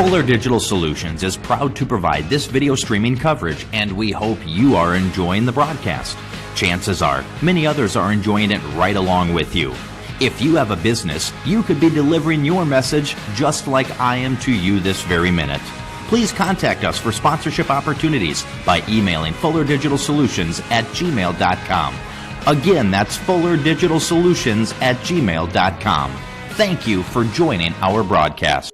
Fuller Digital Solutions is proud to provide this video streaming coverage, and we hope you are enjoying the broadcast. Chances are, many others are enjoying it right along with you. If you have a business, you could be delivering your message just like I am to you this very minute. Please contact us for sponsorship opportunities by emailing fullerdigitalsolutions@gmail.com. Again, that's fullerdigitalsolutions@gmail.com. Thank you for joining our broadcast.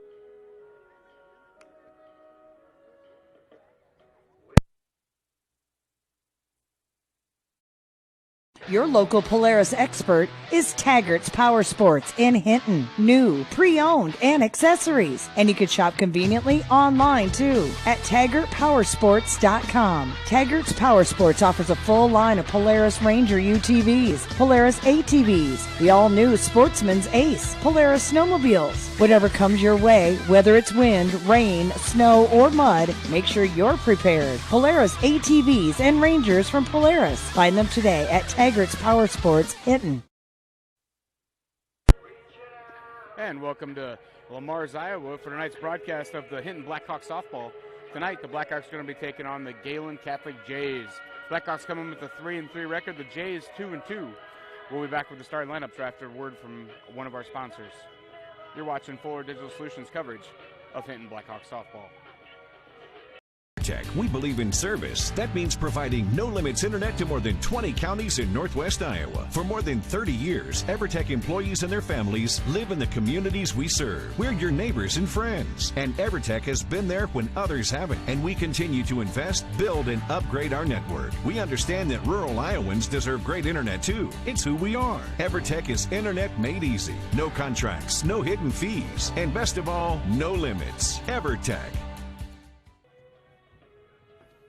Your local Polaris expert is Taggart's Power Sports in Hinton. New, pre-owned, and accessories. And you can shop conveniently online, too, at TaggartPowersports.com. Taggart's Power Sports offers a full line of Polaris Ranger UTVs, Polaris ATVs, the all-new Sportsman's Ace, Polaris snowmobiles. Whatever comes your way, whether it's wind, rain, snow, or mud, make sure you're prepared. Polaris ATVs and Rangers from Polaris. Find them today at Taggart's Power Sports, Hinton. And welcome to Lamar's, Iowa for tonight's broadcast of the Hinton Blackhawks softball. Tonight, the Blackhawks are going to be taking on the Gehlen Catholic Jays. Blackhawks coming with a 3-3 record. The Jays 2-2. We'll be back with the starting lineups after word from one of our sponsors. You're watching Fuller Digital Solutions coverage of Hinton Blackhawks softball. We believe in service. That means providing no-limits internet to more than 20 counties in northwest Iowa. For more than 30 years, EverTech employees and their families live in the communities we serve. We're your neighbors and friends. And EverTech has been there when others haven't. And we continue to invest, build, and upgrade our network. We understand that rural Iowans deserve great internet too. It's who we are. EverTech is internet made easy. No contracts, no hidden fees, and best of all, no limits. EverTech.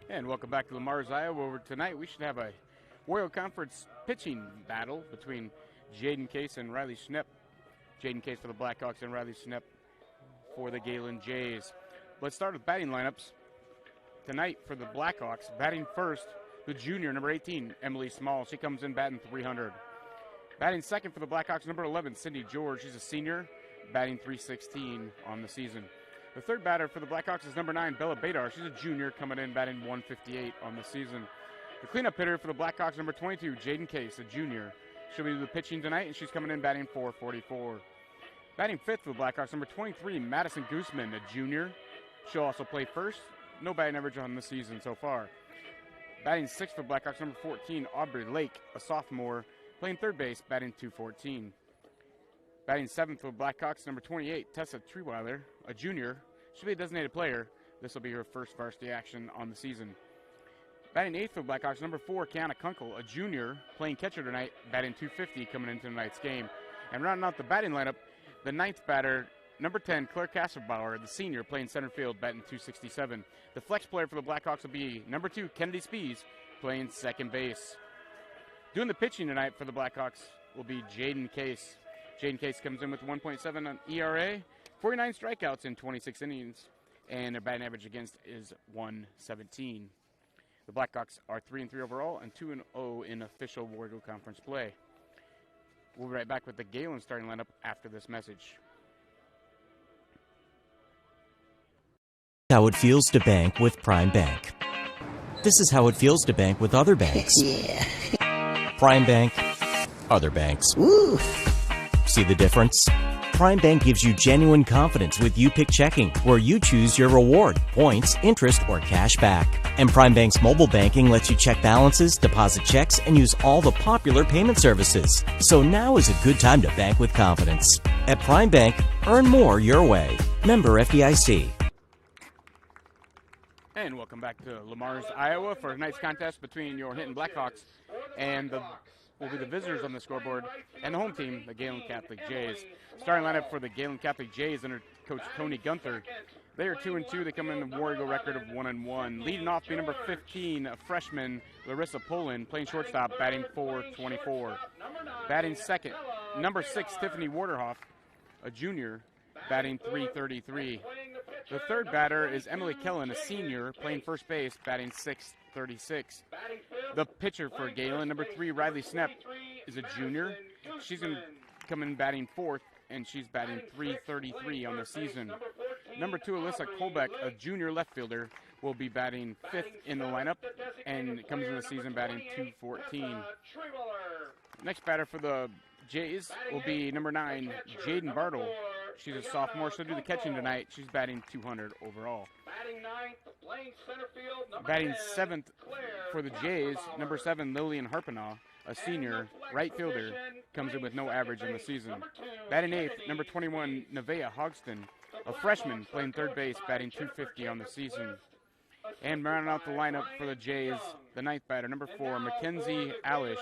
And welcome back to Lamar's, Iowa. Over tonight, we should have a Warrior Conference pitching battle between Jaden Case and Riley Schnepp. Jaden Case for the Blackhawks and Riley Schnepp for the Gehlen Jays. Let's start with batting lineups. Tonight for the Blackhawks, batting first, the junior, number 18, Emily Small. She comes in batting .300. Batting second for the Blackhawks, number 11, Cindy George. She's a senior, batting .316 on the season. The third batter for the Blackhawks is number 9, Bella Badar. She's a junior coming in batting .158 on the season. The cleanup hitter for the Blackhawks, number 22, Jaden Case, a junior. She'll be the pitching tonight, and she's coming in batting .444. Batting fifth for the Blackhawks, number 23, Madison Gooseman, a junior. She'll also play first. No batting average on the season so far. Batting sixth for the Blackhawks, number 14, Aubrey Lake, a sophomore, playing third base, batting .214. Batting seventh for the Blackhawks, number 28, Tessa Treeweiler, a junior. She'll be a designated player. This will be her first varsity action on the season. Batting eighth for the Blackhawks, number 4, Kiana Kunkel, a junior, playing catcher tonight, batting .250 coming into tonight's game. And rounding out the batting lineup, the ninth batter, number 10, Claire Kasselbauer, the senior, playing center field, batting .267. The flex player for the Blackhawks will be number 2, Kennedy Spees, playing second base. Doing the pitching tonight for the Blackhawks will be Jaden Case. Jaden Case comes in with 1.7 on ERA, 49 strikeouts in 26 innings, and their batting average against is .117. The Blackhawks are 3-3 overall and 2-0 in official Warrior Conference play. We'll be right back with the Gehlen starting lineup after this message. How it feels to bank with Prime Bank. This is how it feels to bank with other banks. Yeah. Prime Bank, other banks. Woo. See the difference? Prime Bank gives you genuine confidence with You-Pick Checking, where you choose your reward, points, interest, or cash back. And Prime Bank's mobile banking lets you check balances, deposit checks, and use all the popular payment services. So now is a good time to bank with confidence. At Prime Bank, earn more your way. Member FDIC. And welcome back to Lamar's, Iowa for tonight's contest between your Hinton Blackhawks and will be the visitors on the scoreboard, and the home team, the Gehlen Catholic Jays. Starting lineup for the Gehlen Catholic Jays under Coach Tony Gunther. They are 2-2. They come in a Warrior record of 1-1. Leading off, be number 15, a freshman, Larissa Poland, playing shortstop, batting .424. Batting second, number 6, Tiffany Waterhoff, a junior, batting .333. The third batter is Emily Kellen, a senior, playing first base, batting .636. The pitcher for Gehlen, number 3, Riley Schnepp, is a junior. She's going to come in batting fourth, and she's batting .333 on the season. number 2, Alyssa Kolbeck, a junior left fielder, will be batting 5th in the lineup and comes into the season batting .214. Next batter for the Jays will be number 9, Jaden Bartle. She's a sophomore. She'll do the catching tonight. She's batting .200 overall. Batting 7th for the Jays, number 7, Lillian Harpenaugh, a senior right fielder, comes in with no average in the season. Batting 8th, number 21, Nevaeh Hodgson, a freshman playing third base, batting .250 on the season. And rounding out the lineup for the Jays, the 9th batter, number 4, Mackenzie Alish,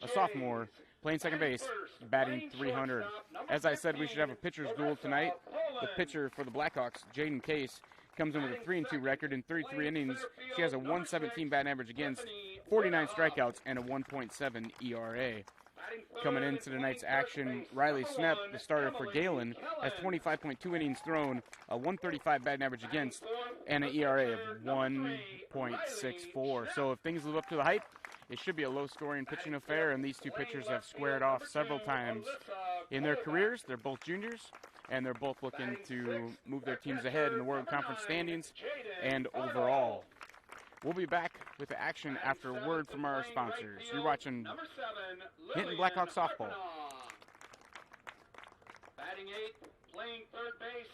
a sophomore, playing second base, batting .300. As I said, we should have a pitcher's duel tonight. The pitcher for the Blackhawks, Jaden Case, comes in with a 3-2 record in 33 innings. She has a 117 batting average against, 49 strikeouts, and a 1.7 ERA. Coming into tonight's action, Riley Snepp, the starter for Gehlen, has 25.2 innings thrown, a 135 batting average against, and an ERA of 1.64. So if things live up to the hype, it should be a low-scoring pitching affair, and these two pitchers have squared off several times in their careers. They're both juniors, and they're both looking to move their teams ahead in the World Conference standings and overall. We'll be back with the action after a word from our sponsors. You're watching Hinton Blackhawks softball. Batting 8, playing third base.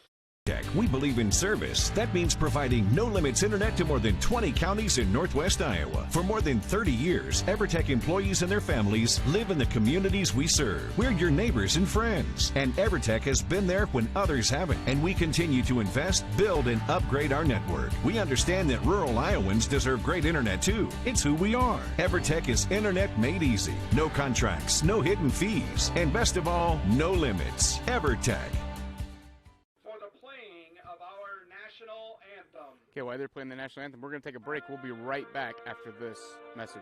We believe in service. That means providing no-limits internet to more than 20 counties in Northwest Iowa. For more than 30 years, EverTech employees and their families live in the communities we serve. We're your neighbors and friends. And EverTech has been there when others haven't. And we continue to invest, build, and upgrade our network. We understand that rural Iowans deserve great internet too. It's who we are. EverTech is internet made easy. No contracts, no hidden fees, and best of all, no limits. EverTech. Okay, while they're playing the national anthem, we're going to take a break. We'll be right back after this message.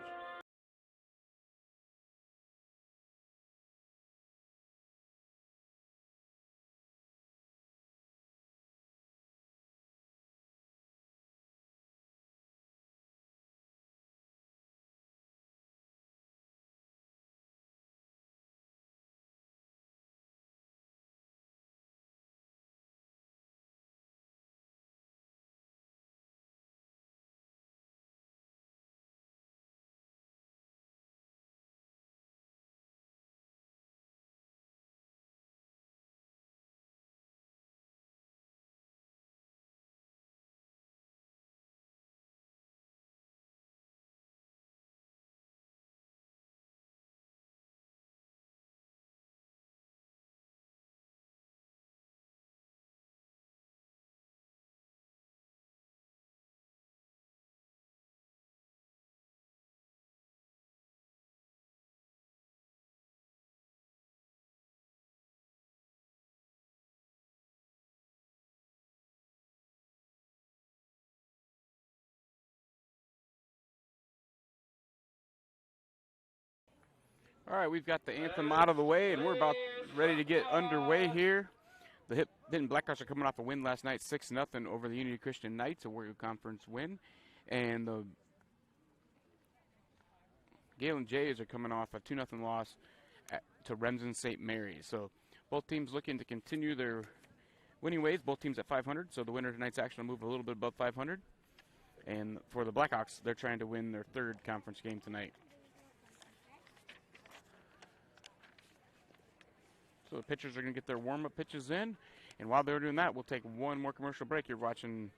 All right, we've got the anthem out of the way, and we're about ready to get underway here. The Hinton Blackhawks are coming off a win last night, 6-0 over the Unity Christian Knights, a Warrior Conference win. And the Gehlen Jays are coming off a 2-0 loss to Remsen St. Mary's. So both teams looking to continue their winning ways, both teams at 500. So the winner of tonight's action will move a little bit above 500. And for the Blackhawks, they're trying to win their third conference game tonight. So the pitchers are going to get their warm-up pitches in. And while they're doing that, we'll take one more commercial break. You're watching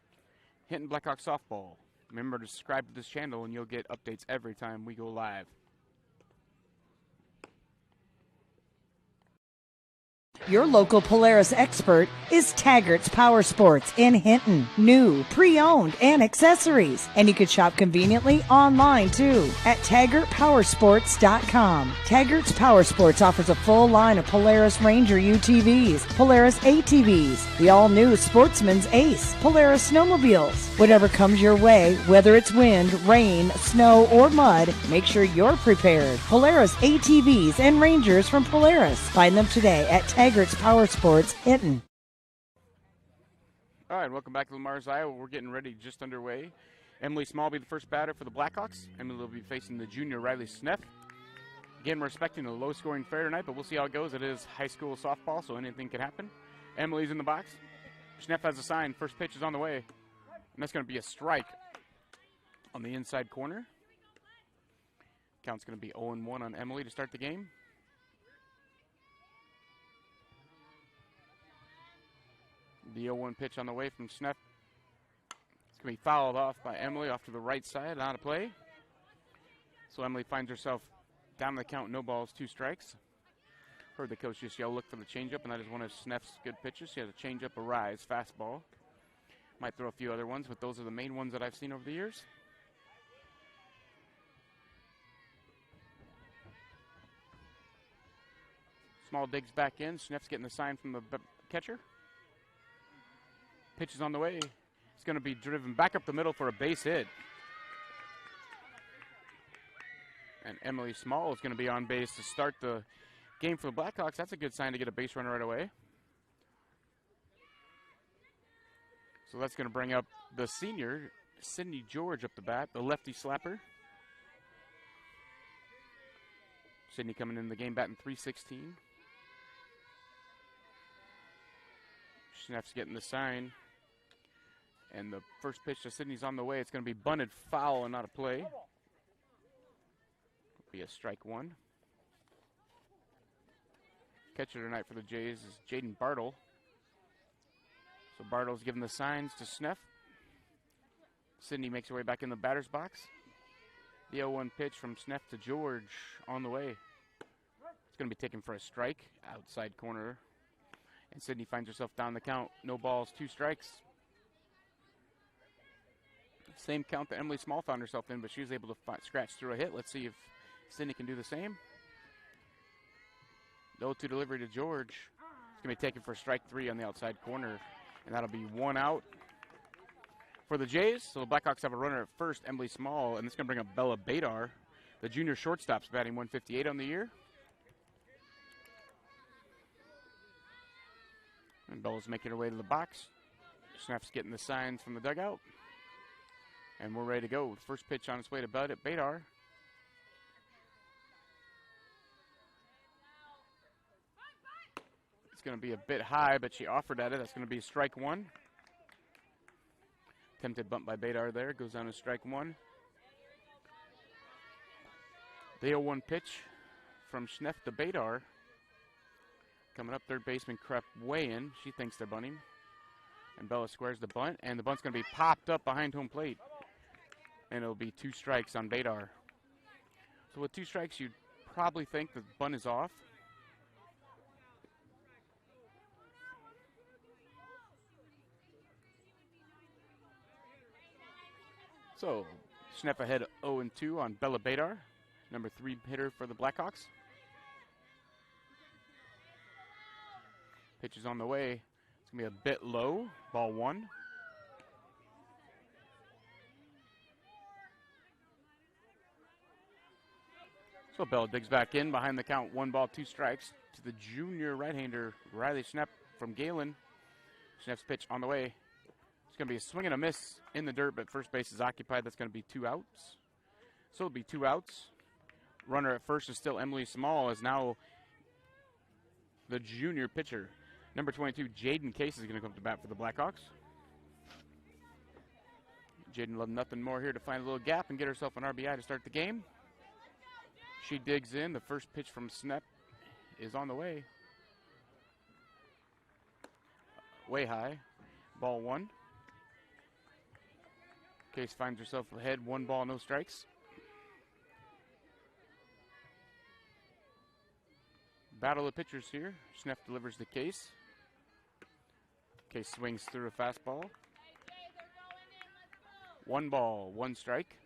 Hinton Blackhawks softball. Remember to subscribe to this channel, and you'll get updates every time we go live. Your local Polaris expert is Taggart's Power Sports in Hinton. New, pre-owned, and accessories. And you can shop conveniently online, too, at TaggartPowersports.com. Taggart's Power Sports offers a full line of Polaris Ranger UTVs, Polaris ATVs, the all-new Sportsman's Ace, Polaris snowmobiles. Whatever comes your way, whether it's wind, rain, snow, or mud, make sure you're prepared. Polaris ATVs and Rangers from Polaris. Find them today at Taggart's Power Sports, Hinton. All right, welcome back to Lamar's, Iowa. We're getting ready, just underway. Emily Small will be the first batter for the Blackhawks. Emily will be facing the junior Riley Snepp. Again, we're expecting a low-scoring fair tonight, but we'll see how it goes. It is high school softball, so anything can happen. Emily's in the box. Schnepp has a sign. First pitch is on the way. And that's going to be a strike on the inside corner. Count's going to be 0-1 on Emily to start the game. The 0-1 pitch on the way from Schnepp. It's going to be fouled off by Emily off to the right side, out of play. So Emily finds herself down the count, no balls, 2 strikes. Heard the coach just yell, look for the changeup, and that is one of Schnepp's good pitches. She has a changeup, a rise, fastball. Might throw a few other ones, but those are the main ones that I've seen over the years. Small digs back in. Schnepp's getting the sign from the catcher. Pitch is on the way. It's going to be driven back up the middle for a base hit. And Emily Small is going to be on base to start the game for the Blackhawks. That's a good sign to get a base runner right away. So that's going to bring up the senior, Sydney George, up the bat, the lefty slapper. Sydney coming in the game batting .316. Schnepp's getting the sign. And the first pitch to Sydney's on the way. It's going to be bunted foul and not a play. It'll be a strike 1. Catcher tonight for the Jays is Jaden Bartle. So Bartle's giving the signs to Schnepp. Sydney makes her way back in the batter's box. The 0-1 pitch from Schnepp to George on the way. It's going to be taken for a strike, outside corner. And Sydney finds herself down the count. No balls, 2 strikes. Same count that Emily Small found herself in, but she was able to scratch through a hit. Let's see if Sydney can do the same. 0-2 delivery to George. It's going to be taken for strike 3 on the outside corner. And that'll be 1 out for the Jays. So the Blackhawks have a runner at first, Emily Small, and it's going to bring up Bella Badar. The junior shortstop's batting .158 on the year. And Bella's making her way to the box. Schnepp's getting the signs from the dugout. And we're ready to go. First pitch on its way to Badar. It's going to be a bit high, but she offered at it. That's going to be strike 1. Attempted bunt by Badar there. Goes down to strike 1. The 0-1 pitch from Schnepp to Badar. Coming up, third baseman crept way in. She thinks they're bunting. And Bella squares the bunt, and the bunt's going to be popped up behind home plate. And it'll be 2 strikes on Badar. So with 2 strikes, you'd probably think the bunt is off. So, Schnepp ahead 0-2 on Bella Badar, number 3 hitter for the Blackhawks. Pitch is on the way. It's going to be a bit low. Ball 1. So Bella digs back in behind the count. 1 ball, 2 strikes to the junior right-hander, Riley Schnepp from Gehlen. Schnepp's pitch on the way. It's going to be a swing and a miss in the dirt, but first base is occupied. That's going to be 2 outs. So it'll be 2 outs. Runner at first is still Emily Small, as now the junior pitcher. Number 22, Jaden Case, is going to come to bat for the Blackhawks. Jaden loved nothing more here to find a little gap and get herself an RBI to start the game. She digs in. The first pitch from Schnepp is on the way. Way high. Ball 1. Case finds herself ahead. 1 ball, no strikes. Battle of pitchers here. Schnepp delivers the Case. Case swings through a fastball. 1 ball, 1 strike.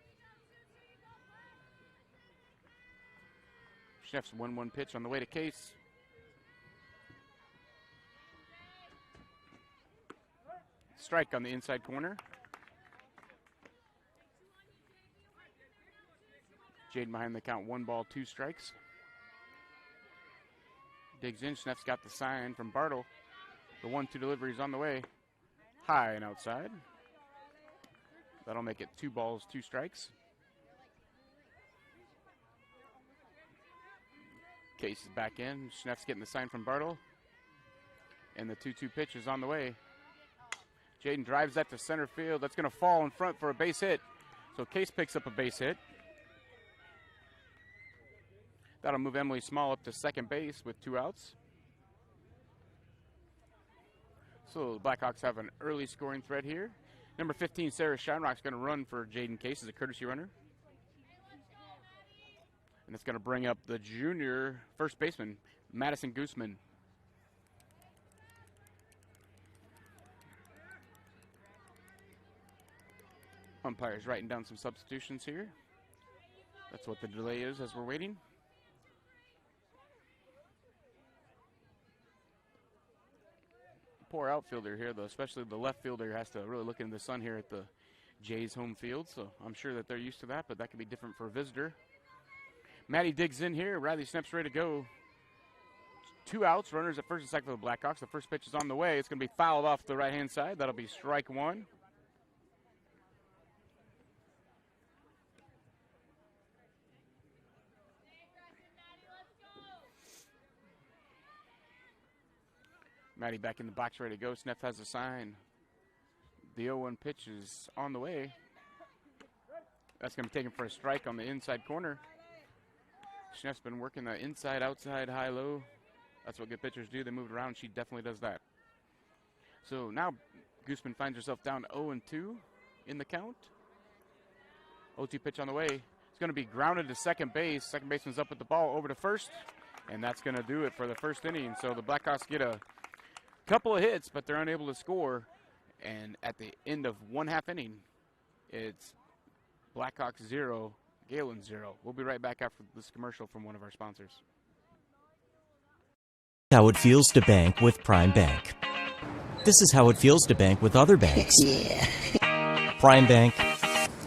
Schnepp's 1-1 pitch on the way to Case. Strike on the inside corner. Jaden behind the count. 1 ball, 2 strikes. Digs in. Schnepp's got the sign from Bartle. The 1-2 delivery is on the way. High and outside. That'll make it 2 balls, 2 strikes. Case is back in. Schnepp's getting the sign from Bartle. And the 2-2 pitch is on the way. Jaden drives that to center field. That's going to fall in front for a base hit. So Case picks up a base hit. That'll move Emily Small up to second base with 2 outs. So the Blackhawks have an early scoring threat here. Number 15, Sarah Shinerock's going to run for Jaden Case as a courtesy runner. And it's going to bring up the junior first baseman, Madison Gooseman. Umpire's writing down some substitutions here. That's what the delay is as we're waiting. Poor outfielder here, though, especially the left fielder has to really look into the sun here at the Jays home field, so I'm sure that they're used to that, but that could be different for a visitor. Maddie digs in here. Riley Snep's ready to go. 2 outs, runners at first and second for the Blackhawks. The first pitch is on the way. It's going to be fouled off the right-hand side. That'll be strike 1. Maddie back in the box, ready to go. Snep has a sign. The 0-1 pitch is on the way. That's going to be taken for a strike on the inside corner. Snep's been working the inside, outside, high, low. That's what good pitchers do. They move it around. She definitely does that. So now Gooseman finds herself down 0-2 in the count. 0-2 pitch on the way. It's going to be grounded to second base. Second baseman's up with the ball over to first. And that's going to do it for the first inning. So the Blackhawks get a couple of hits, but they're unable to score. And at the end of 1/2 inning, it's Blackhawks 0, Gehlen 0. We'll be right back after this commercial from one of our sponsors. How it feels to bank with Prime Bank. This is how it feels to bank with other banks. Prime Bank,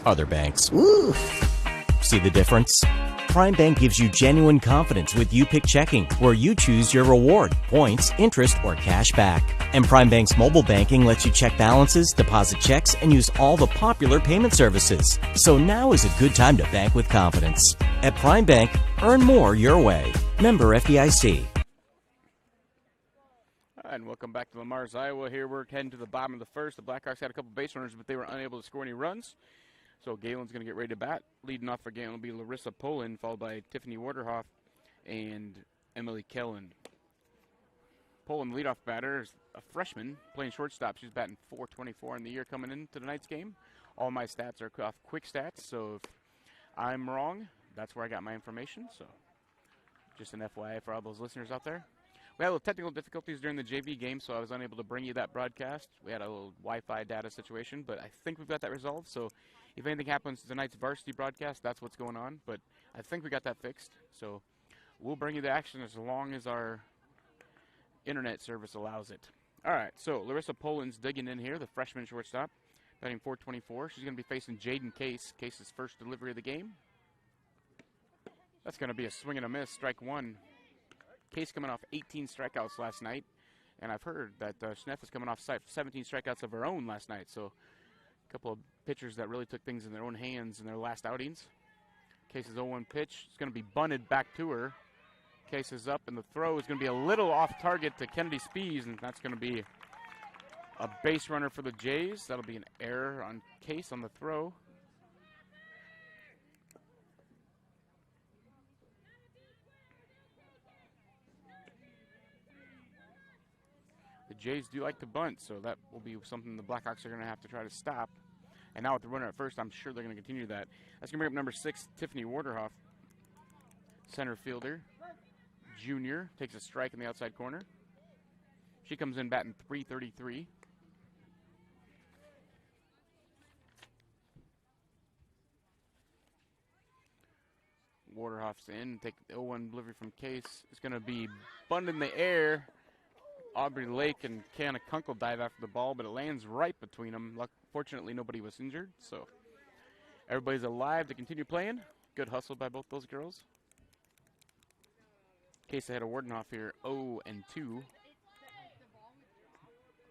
other banks. Woo. See the difference? Prime Bank gives you genuine confidence with YouPick Checking, where you choose your reward, points, interest, or cash back. And Prime Bank's mobile banking lets you check balances, deposit checks, and use all the popular payment services. So now is a good time to bank with confidence. At Prime Bank, earn more your way. Member FDIC. And welcome back to Lamar's, Iowa. Here we're heading to the bottom of the first. The Blackhawks had a couple base runners, but they were unable to score any runs. So Galen's going to get ready to bat. Leading off for Galen will be Larissa Poland, followed by Tiffany Waterhoff and Emily Kellen. Poland, leadoff batter, is a freshman playing shortstop. She's batting .424 in the year coming into tonight's game. All my stats are off quick stats, so if I'm wrong, that's where I got my information. So just an FYI for all those listeners out there. We had a little technical difficulties during the JV game, so I was unable to bring you that broadcast. We had a little Wi-Fi data situation, but I think we've got that resolved. So if anything happens to tonight's varsity broadcast, that's what's going on. But I think we got that fixed. So we'll bring you the action as long as our internet service allows it. All right, so Larissa Poland's digging in here, the freshman shortstop, batting .424. She's going to be facing Jaden Case. Case's first delivery of the game. That's going to be a swing and a miss, strike 1. Case coming off 18 strikeouts last night, and I've heard that Schneff is coming off 17 strikeouts of her own last night, so a couple of pitchers that really took things in their own hands in their last outings. Case's 0-1 pitch. It's going to be bunted back to her. Case is up, and the throw is going to be a little off target to Kennedy Spees, and that's going to be a base runner for the Jays. That'll be an error on Case on the throw. The Jays do like to bunt, so that will be something the Blackhawks are going to have to try to stop. And now with the runner at first, I'm sure they're going to continue that. That's going to bring up number 6, Tiffany Waterhoff, center fielder. Junior takes a strike in the outside corner. She comes in batting .333. Waterhoff's in. Take the 0-1 delivery from Case. It's going to be bunted in the air. Aubrey Lake and Kiana Kunkel dive after the ball, but it lands right between them. Fortunately, nobody was injured, so everybody's alive to continue playing. Good hustle by both those girls. Case ahead of Wardenoff here, 0-2. I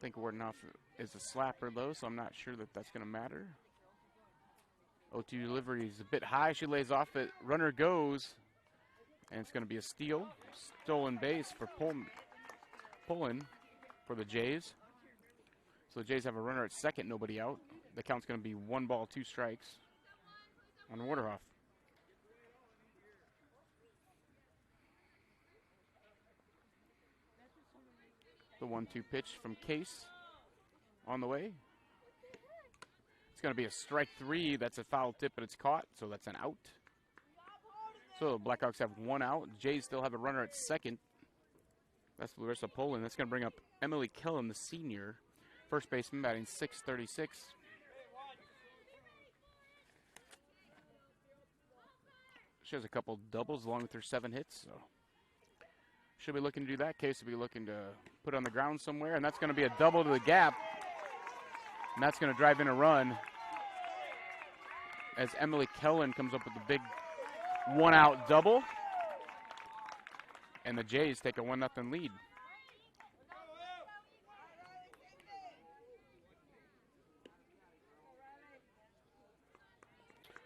think Wardenoff is a slapper, though, so I'm not sure that that's going to matter. 0-2 delivery is a bit high. She lays off it. Runner goes, and it's going to be a steal. Stolen base for Poland for the Jays. So the Jays have a runner at second, nobody out. The count's going to be 1 ball, 2 strikes on Waterhoff. The 1-2 pitch from Case on the way. It's going to be a strike 3. That's a foul tip, but it's caught, so that's an out. So the Blackhawks have 1 out. The Jays still have a runner at second. That's Larissa Poland. That's going to bring up Emily Gehlen, the senior. First baseman batting .636. She has a couple doubles along with her 7 hits, so she'll be looking to do that. Case will be looking to put on the ground somewhere, and that's going to be a double to the gap. And that's going to drive in a run as Emily Gehlen comes up with a big 1-out double. And the Jays take a 1-0 lead.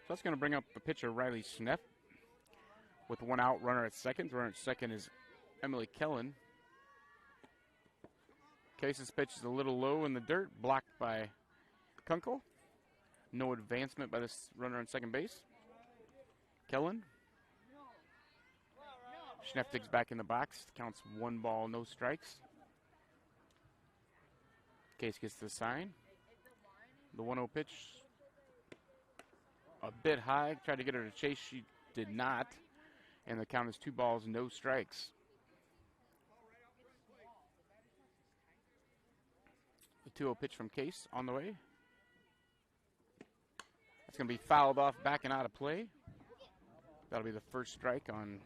So that's going to bring up the pitcher, Riley Schnepp, with 1 out, runner at second. The runner at second is Emily Gehlen. Case's pitch is a little low in the dirt, blocked by Kunkel. No advancement by this runner on second base. Gehlen. Schnepp digs back in the box. Counts 1 ball, no strikes. Case gets the sign. The 1-0 pitch. A bit high. Tried to get her to chase. She did not. And the count is 2 balls, no strikes. The 2-0 pitch from Case on the way. That's going to be fouled off, back and out of play. That'll be the first strike on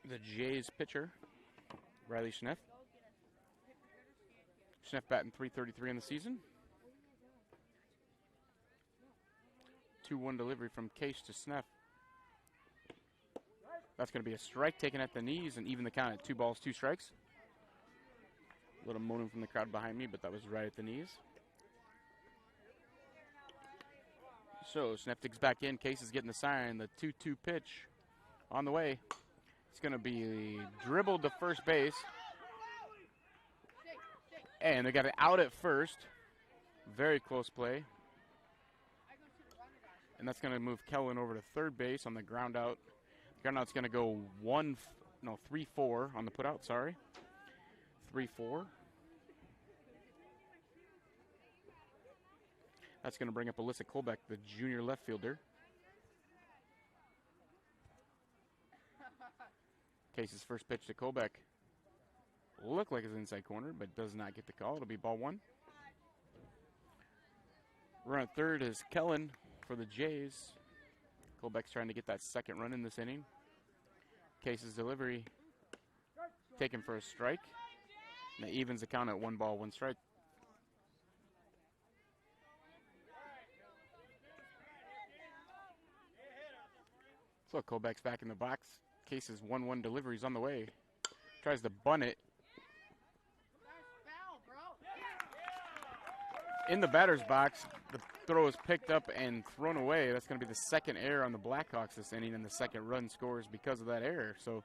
the Jays pitcher, Riley Schnepp. Schnepp batting .333 in the season. 2-1 delivery from Case to Schnepp. That's going to be a strike taken at the knees and even the count at 2 balls, 2 strikes. A little moaning from the crowd behind me, but that was right at the knees. So Schnepp digs back in. Case is getting the sign. The 2-2 pitch on the way. It's going to be dribbled to first base. And they got it out at first. Very close play. And that's going to move Gehlen over to third base on the ground out. The ground out's going to go 3-4 on the put out, sorry. 3-4. That's going to bring up Alyssa Kolbeck, the junior left fielder. Case's first pitch to Kolbeck. Looked like it's inside corner, but does not get the call. It'll be ball 1. Run at third is Gehlen for the Jays. Kolbeck's trying to get that second run in this inning. Case's delivery taken for a strike. And that evens the count at 1 ball, 1 strike. So Kolbeck's back in the box. Case's 1-1 delivery's on the way. Tries to bunt it. In the batter's box, the throw is picked up and thrown away. That's going to be the second error on the Blackhawks this inning, and the second run scores because of that error. So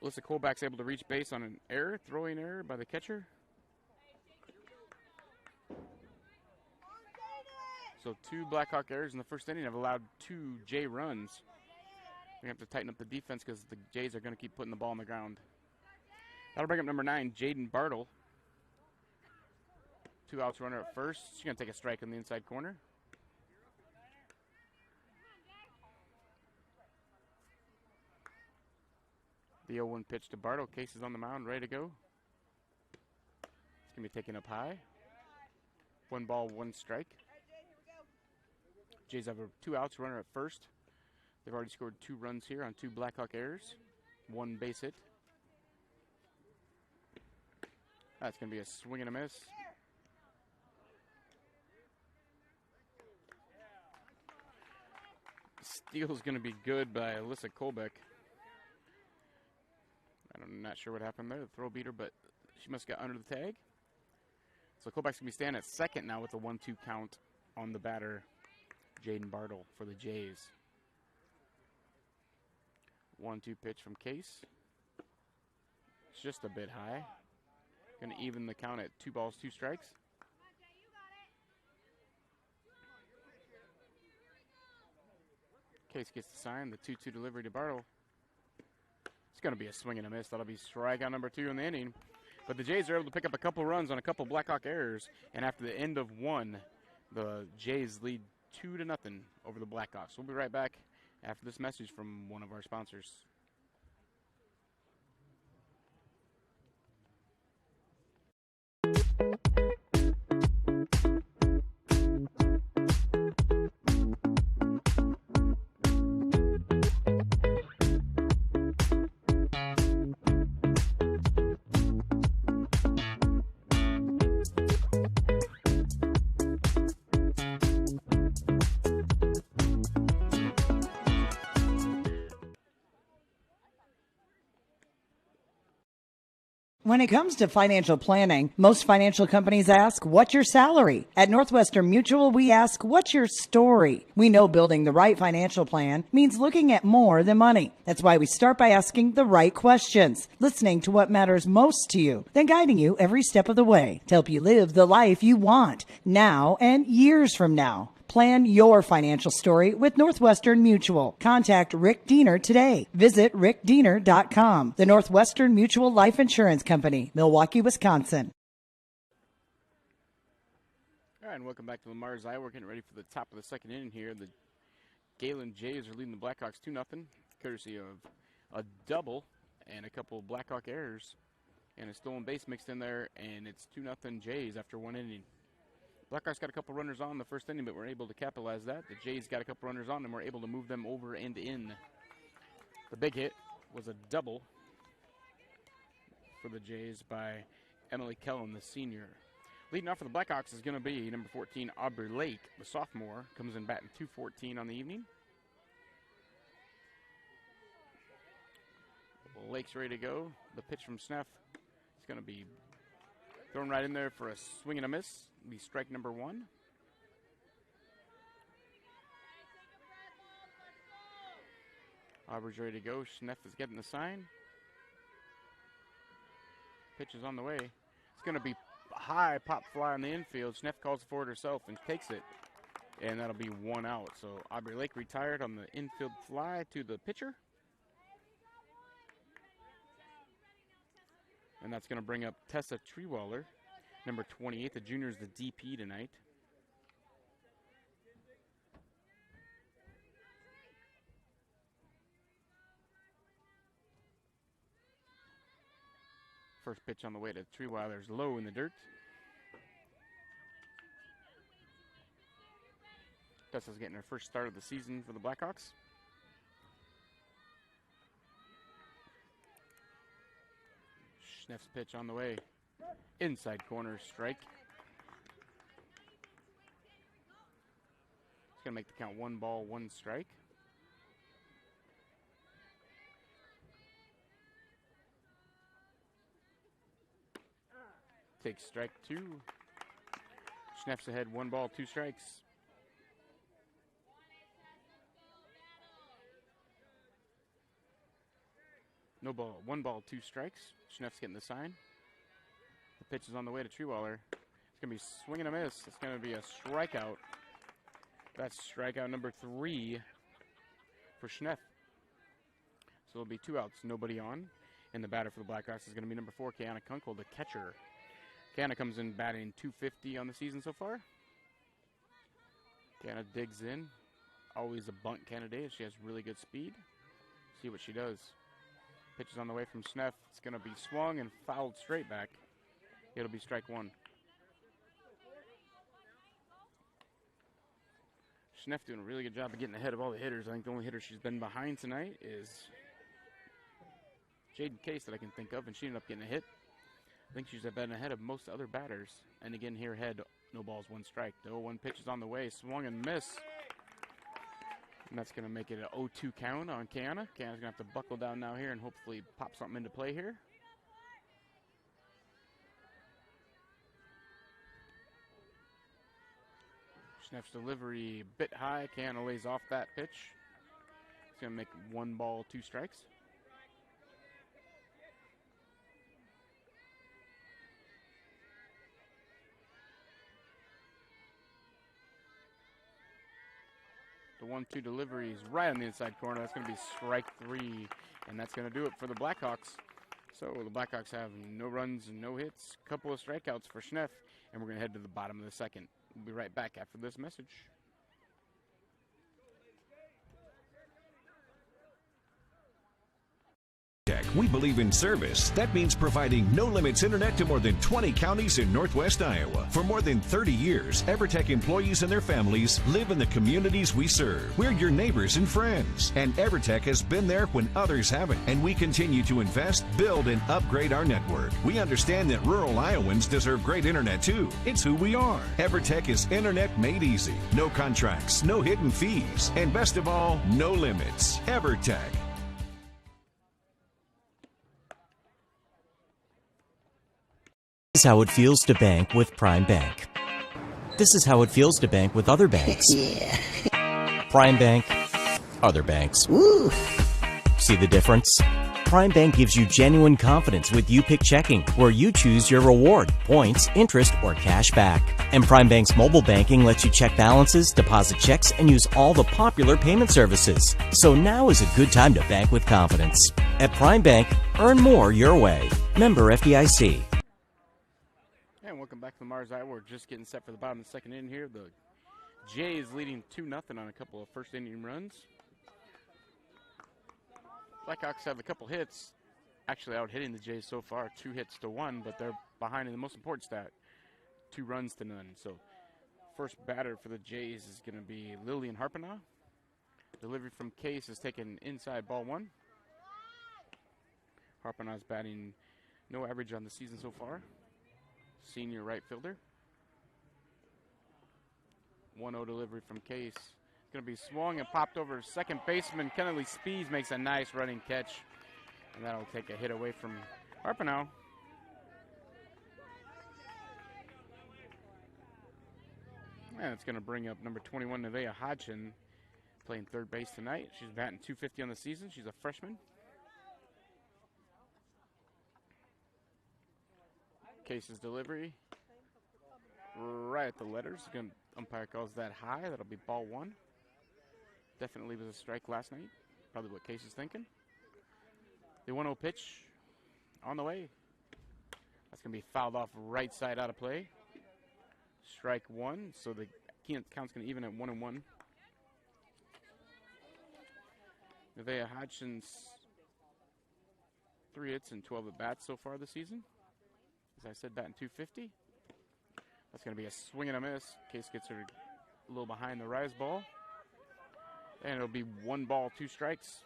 Alyssa Kolbeck's able to reach base on an error, throwing error by the catcher. So 2 Blackhawk errors in the first inning have allowed 2 Jay runs. We have to tighten up the defense because the Jays are going to keep putting the ball on the ground. That'll bring up number 9, Jaden Bartle. 2 outs, runner at first. She's going to take a strike in the inside corner. The 0-1 pitch to Bartle. Case is on the mound, ready to go. It's going to be taken up high. 1 ball, 1 strike. Jays have 2 outs, runner at first. They've already scored 2 runs here on 2 Blackhawk errors. 1 base hit. That's going to be a swing and a miss. Steal is going to be good by Alyssa Kolbeck. I'm not sure what happened there. The throw beat her, but she must have got under the tag. So Kolbeck's going to be standing at second now with the 1-2 count on the batter, Jaden Bartle, for the Jays. 1-2 pitch from Case. It's just a bit high. Going to even the count at 2 balls, 2 strikes. Case gets the sign, the 2-2 delivery to Bartle. It's going to be a swing and a miss. That'll be strikeout number 2 in the inning. But the Jays are able to pick up a couple runs on a couple Blackhawk errors, and after the end of 1, the Jays lead 2-0 over the Blackhawks. We'll be right back after this message from one of our sponsors. When it comes to financial planning, most financial companies ask, what's your salary? At Northwestern Mutual, we ask, what's your story? We know building the right financial plan means looking at more than money. That's why we start by asking the right questions, listening to what matters most to you, then guiding you every step of the way to help you live the life you want now and years from now. Plan your financial story with Northwestern Mutual. Contact Rick Diener today. Visit rickdiener.com. The Northwestern Mutual Life Insurance Company, Milwaukee, Wisconsin. All right, and welcome back to Lamar's Eye. We're getting ready for the top of the second inning here. The Gehlen Jays are leading the Blackhawks 2-0, courtesy of a double and a couple Blackhawk errors and a stolen base mixed in there, and it's 2-0 Jays after 1 inning. Blackhawks got a couple runners on the first inning, but we're able to capitalize that. The Jays got a couple runners on, and we're able to move them over and in. The big hit was a double for the Jays by Emily Gehlen, the senior. Leading off for the Blackhawks is going to be number 14, Aubrey Lake, the sophomore. Comes in batting .214 on the evening. Lake's ready to go. The pitch from Sneff is going to be thrown right in there for a swing and a miss. It'll be strike number 1. Aubrey's ready to go. Sneff is getting the sign. Pitch is on the way. It's going to be high pop fly in the infield. Sneff calls for it herself and takes it. And that'll be 1 out. So Aubrey Lake retired on the infield fly to the pitcher. And that's going to bring up Tessa Treewaller, number 28. The junior is the DP tonight. First pitch on the way to Treewaller's low in the dirt. Tessa's getting her first start of the season for the Blackhawks. Sneff's pitch on the way. Inside corner strike. It's going to make the count 1 ball, 1 strike. Takes strike 2. Sneff's ahead, 1 ball, 2 strikes. No ball, 1 ball, 2 strikes. Sneff's getting the sign. The pitch is on the way to Treewaller. It's going to be swing and a miss. It's going to be a strikeout. That's strikeout number 3 for Sneff. So it'll be 2 outs, nobody on. And the batter for the Blackhawks is going to be number 4, Kiana Kunkel, the catcher. Kiana comes in batting .250 on the season so far. Kiana digs in. Always a bunt candidate. She has really good speed. See what she does. Pitch is on the way from Sneff. It's going to be swung and fouled straight back. It'll be strike 1. Sneff doing a really good job of getting ahead of all the hitters. I think the only hitter she's been behind tonight is Jaden Case that I can think of, and she ended up getting a hit. I think she's been ahead of most other batters. And again, here ahead, no balls, 1 strike. The 0-1 pitch is on the way, swung and miss. And that's going to make it an 0-2 count on Kiana. Kiana's going to have to buckle down now here and hopefully pop something into play here. Sneff's delivery a bit high. Kiana lays off that pitch. It's going to make 1 ball, 2 strikes. 1-2 deliveries right on the inside corner. That's going to be strike 3, and that's going to do it for the Blackhawks. So the Blackhawks have no runs and no hits, couple of strikeouts for Schneff, and we're going to head to the bottom of the second. We'll be right back after this message. We believe in service. That means providing no-limits internet to more than 20 counties in Northwest Iowa. For more than 30 years, EverTech employees and their families live in the communities we serve. We're your neighbors and friends. And EverTech has been there when others haven't. And we continue to invest, build, and upgrade our network. We understand that rural Iowans deserve great internet too. It's who we are. EverTech is internet made easy. No contracts, no hidden fees, and best of all, no limits. EverTech. This is how it feels to bank with Prime Bank. This is how it feels to bank with other banks. Prime Bank, other banks. Woo. See the difference? Prime Bank gives you genuine confidence with You Pick Checking, where you choose your reward, points, interest, or cash back. And Prime Bank's mobile banking lets you check balances, deposit checks, and use all the popular payment services. So now is a good time to bank with confidence. At Prime Bank, earn more your way. Member FDIC. And welcome back to the Mars Iowa. We're just getting set for the bottom of the second inning here. The Jays leading 2-0 on a couple of first inning runs. Blackhawks have a couple hits, actually out hitting the Jays so far, 2 hits to 1, but they're behind in the most important stat, 2 runs to none. So first batter for the Jays is going to be Lillian Harpenaugh. Delivery from Case is taken inside, ball 1. Harpenaugh's batting no average on the season so far. Senior right fielder. 1-0 delivery from Case. It's going to be swung and popped over second baseman. Kennedy Spees makes a nice running catch. And that'll take a hit away from Harpenaugh. And it's going to bring up number 21, Nevaeh Hodgson, playing third base tonight. She's batting .250 on the season. She's a freshman. Case's delivery right at the letters. Umpire calls that high. That'll be ball 1. Definitely was a strike last night. Probably what Case is thinking. The 1-0 pitch on the way. That's going to be fouled off right side out of play. Strike 1. So the count's going to even at 1-1. Nevaeh Hodgson's 3 hits and 12 at bats so far this season. As I said, batting .250. That's going to be a swing and a miss. Case gets her a little behind the rise ball. And it'll be 1 ball, 2 strikes.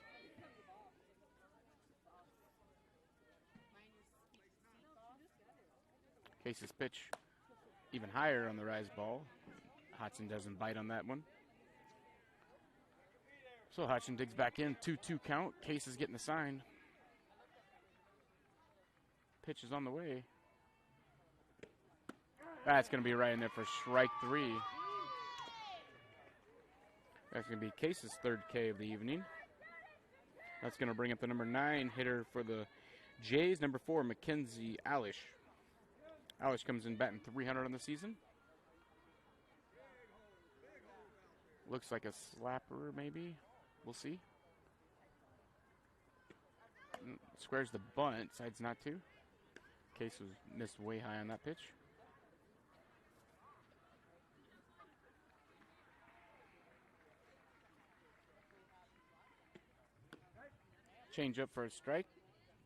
Case's pitch even higher on the rise ball. Hodgson doesn't bite on that one. So Hodgson digs back in. 2-2 count. Case is getting the sign. Pitch is on the way. That's going to be right in there for strike 3. That's going to be Case's 3rd K of the evening. That's going to bring up the number 9 hitter for the Jays, number 4, Mackenzie Alish. Alish comes in batting .300 on the season. Looks like a slapper, maybe. We'll see. Squares the bunt, decides not to. Case was missed way high on that pitch. Change up for a strike,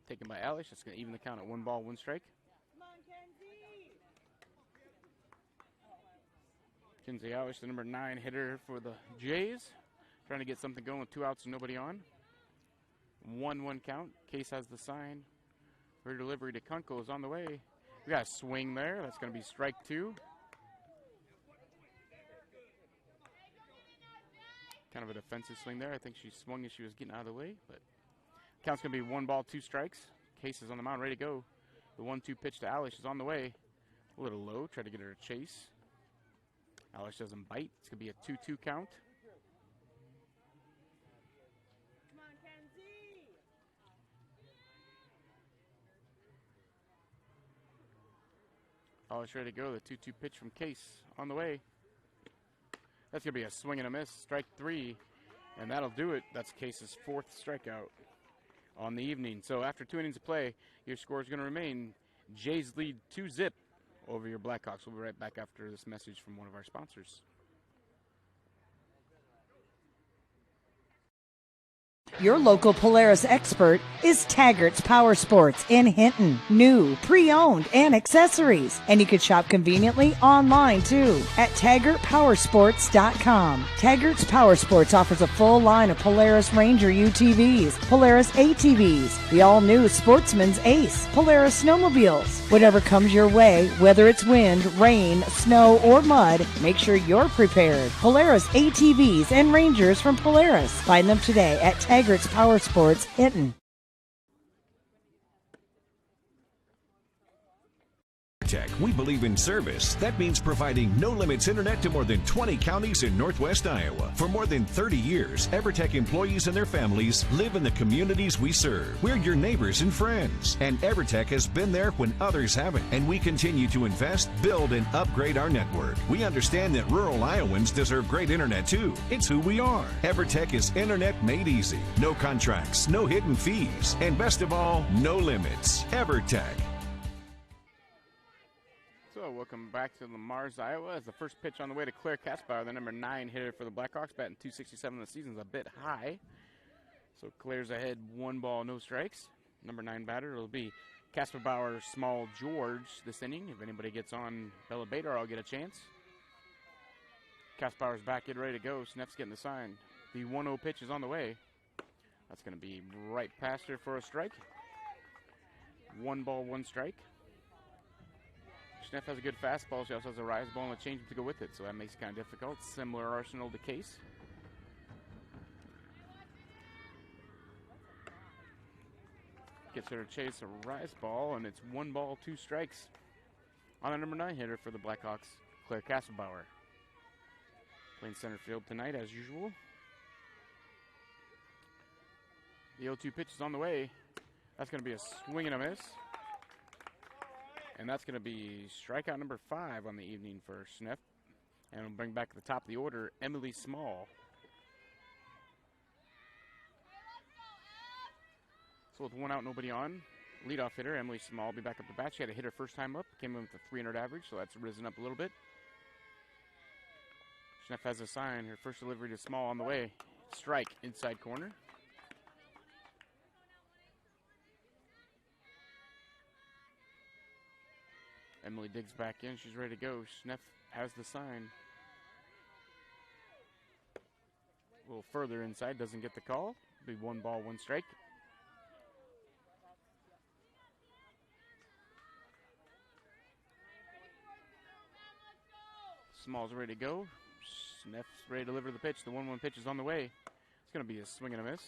taken by Alish. That's going to even the count at 1 ball, 1 strike. Kenzie Alish, the number 9 hitter for the Jays, trying to get something going with 2 outs and nobody on. 1-1 count. Case has the sign. Her delivery to Kunkel is on the way. We got a swing there. That's going to be strike 2. Kind of a defensive swing there. I think she swung as she was getting out of the way, but count's going to be 1 ball, 2 strikes. Case is on the mound, ready to go. The 1-2 pitch to Alish is on the way. A little low, try to get her to chase. Alish doesn't bite. It's going to be a 2-2 count. Come on, Kenzie. Alish ready to go. The 2-2 pitch from Case on the way. That's going to be a swing and a miss. Strike 3. And that'll do it. That's Case's 4th strikeout on the evening. So after 2 innings of play, your score is going to remain Jays lead 2-zip over your Blackhawks. We'll be right back after this message from one of our sponsors. Your local Polaris expert is Taggart's Power Sports in Hinton. New, pre-owned, and accessories. And you can shop conveniently online too at TaggartPowersports.com. Taggart's Power Sports offers a full line of Polaris Ranger UTVs, Polaris ATVs, the all-new Sportsman's Ace, Polaris snowmobiles. Whatever comes your way, whether it's wind, rain, snow, or mud, make sure you're prepared. Polaris ATVs and Rangers from Polaris. Find them today at Taggart's Power Sports, Hinton. Tech, we believe in service. That means providing no-limits internet to more than 20 counties in Northwest Iowa. For more than 30 years, EverTech employees and their families live in the communities we serve. We're your neighbors and friends. And EverTech has been there when others haven't. And we continue to invest, build, and upgrade our network. We understand that rural Iowans deserve great internet too. It's who we are. EverTech is internet made easy. No contracts, no hidden fees, and best of all, no limits. EverTech. So welcome back to Lamar's, Iowa. As the first pitch on the way to Claire Kaspar, the number 9 hitter for the Blackhawks, batting .267 in the season's a bit high. So Claire's ahead, 1 ball, no strikes. Number 9 batter, it'll be Casper Bauer, Small George this inning. If anybody gets on Bella Bader, I'll get a chance. Kaspauer's back, get ready to go. Sneff's getting the sign. The 1-0 pitch is on the way. That's going to be right past her for a strike. 1 ball, 1 strike. Schneff has a good fastball. She also has a rise ball and a changeup to go with it, so that makes it kind of difficult. Similar arsenal to Case. Gets her to chase a rise ball, and it's 1 ball, 2 strikes on the number 9 hitter for the Blackhawks, Claire Kasselbauer. Playing center field tonight as usual. The 0-2 pitch is on the way. That's going to be a swing and a miss. And that's going to be strikeout number 5 on the evening for Schnepp. And we'll bring back to the top of the order, Emily Small. So with 1 out, nobody on. Leadoff hitter, Emily Small, will be back up the bat. She had a hit her first time up. Came in with a 300 average, so that's risen up a little bit. Schnepp has a sign. Her first delivery to Small on the way. Strike, inside corner. Emily digs back in. She's ready to go. Schnepp has the sign. A little further inside. Doesn't get the call. Be 1 ball, 1 strike. Small's ready to go. Schnepp's ready to deliver the pitch. The 1-1 pitch is on the way. It's going to be a swing and a miss.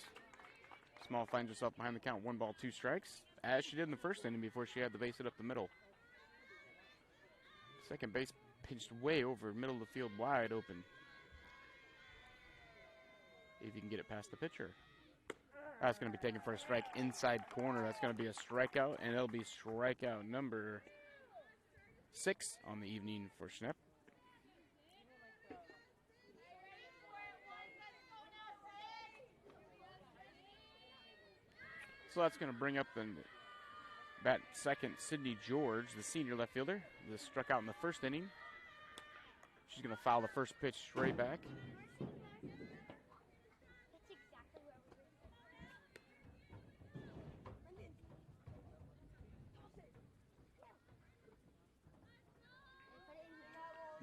Small finds herself behind the count. 1 ball, 2 strikes. As she did in the first inning before she had the base hit up the middle. Second base pinched way over, middle of the field, wide open. If you can get it past the pitcher. That's going to be taken for a strike inside corner. That's going to be a strikeout, and it'll be strikeout number 6 on the evening for Schnepp. So that's going to bring up the bat second, Sydney George, the senior left fielder. This struck out in the first inning. She's going to foul the first pitch straight back.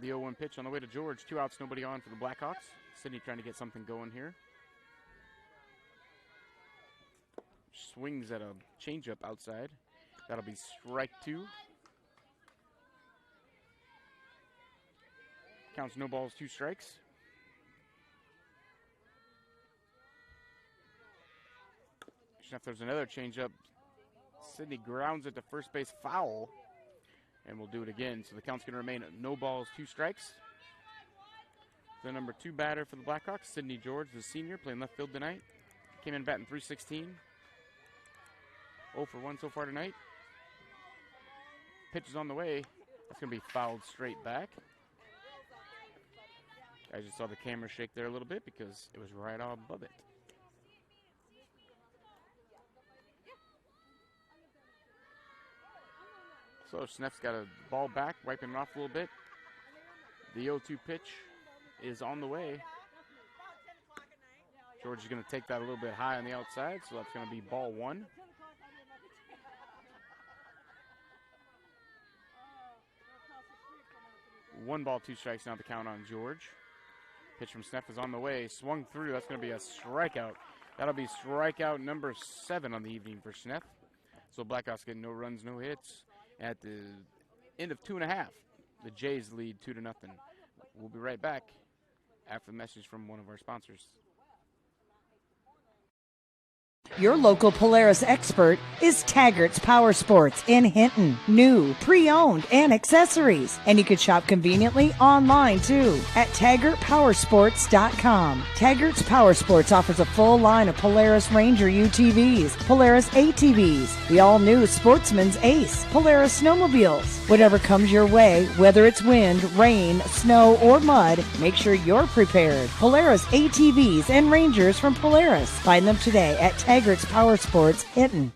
The 0-1 pitch on the way to George. 2 outs, nobody on for the Blackhawks. Sydney trying to get something going here. Swings at a changeup outside. That'll be strike 2. Counts no balls, 2 strikes. Schnepp throws another changeup. Sydney grounds it to first base, foul. And we'll do it again. So the count's going to remain at no balls, 2 strikes. The number 2 batter for the Blackhawks, Sydney George, the senior, playing left field tonight. Came in batting .316. 0 for 1 so far tonight. Pitch is on the way. That's going to be fouled straight back. I just saw the camera shake there a little bit because it was right above it. So Sneff's got a ball back, wiping it off a little bit. The 0-2 pitch is on the way. George is going to take that a little bit high on the outside, so that's going to be ball one. One ball, two strikes now, the count on George. Pitch from Sneff is on the way. Swung through. That's going to be a strikeout. That'll be strikeout number 7 on the evening for Sneff. So Blackhawks getting no runs, no hits. At the end of 2.5, the Jays lead 2-0. We'll be right back after the message from one of our sponsors. Your local Polaris expert is Taggart's Power Sports in Hinton. New, pre-owned, and accessories. And you can shop conveniently online too at TaggartPowersports.com. Taggart's Power Sports offers a full line of Polaris Ranger UTVs, Polaris ATVs, the all-new Sportsman's Ace, Polaris snowmobiles. Whatever comes your way, whether it's wind, rain, snow, or mud, make sure you're prepared. Polaris ATVs and Rangers from Polaris. Find them today at Taggart's Power Sports, Hinton.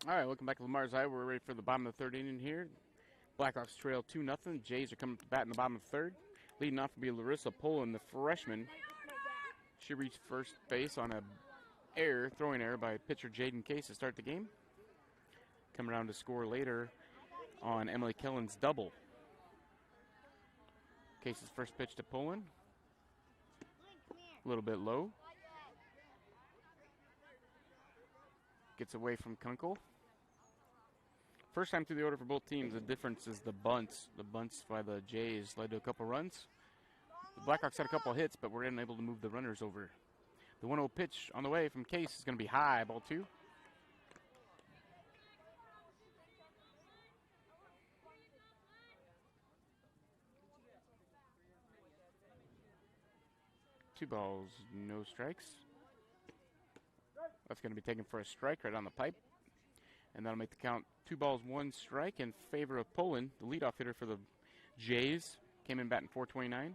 All right, welcome back to Lamar's Eye. We're ready for the bottom of the 3rd inning here. Blackhawks trail 2-0. Jays are coming to bat in the bottom of the 3rd. Leading off will be Larissa Poland, the freshman. She reached first base on a throwing error by pitcher Jaden Case to start the game. Coming around to score later on Emily Kellen's double. Case's first pitch to Poland. A little bit low. Gets away from Kunkel. First time through the order for both teams. The difference is the bunts. The bunts by the Jays led to a couple runs. The Blackhawks had a couple hits, but were unable to move the runners over. The 1-0 pitch on the way from Case is going to be high, ball 2. Two balls, no strikes. That's going to be taken for a strike right on the pipe. And that'll make the count 2 balls, 1 strike in favor of Poland, the leadoff hitter for the Jays. Came in batting .429.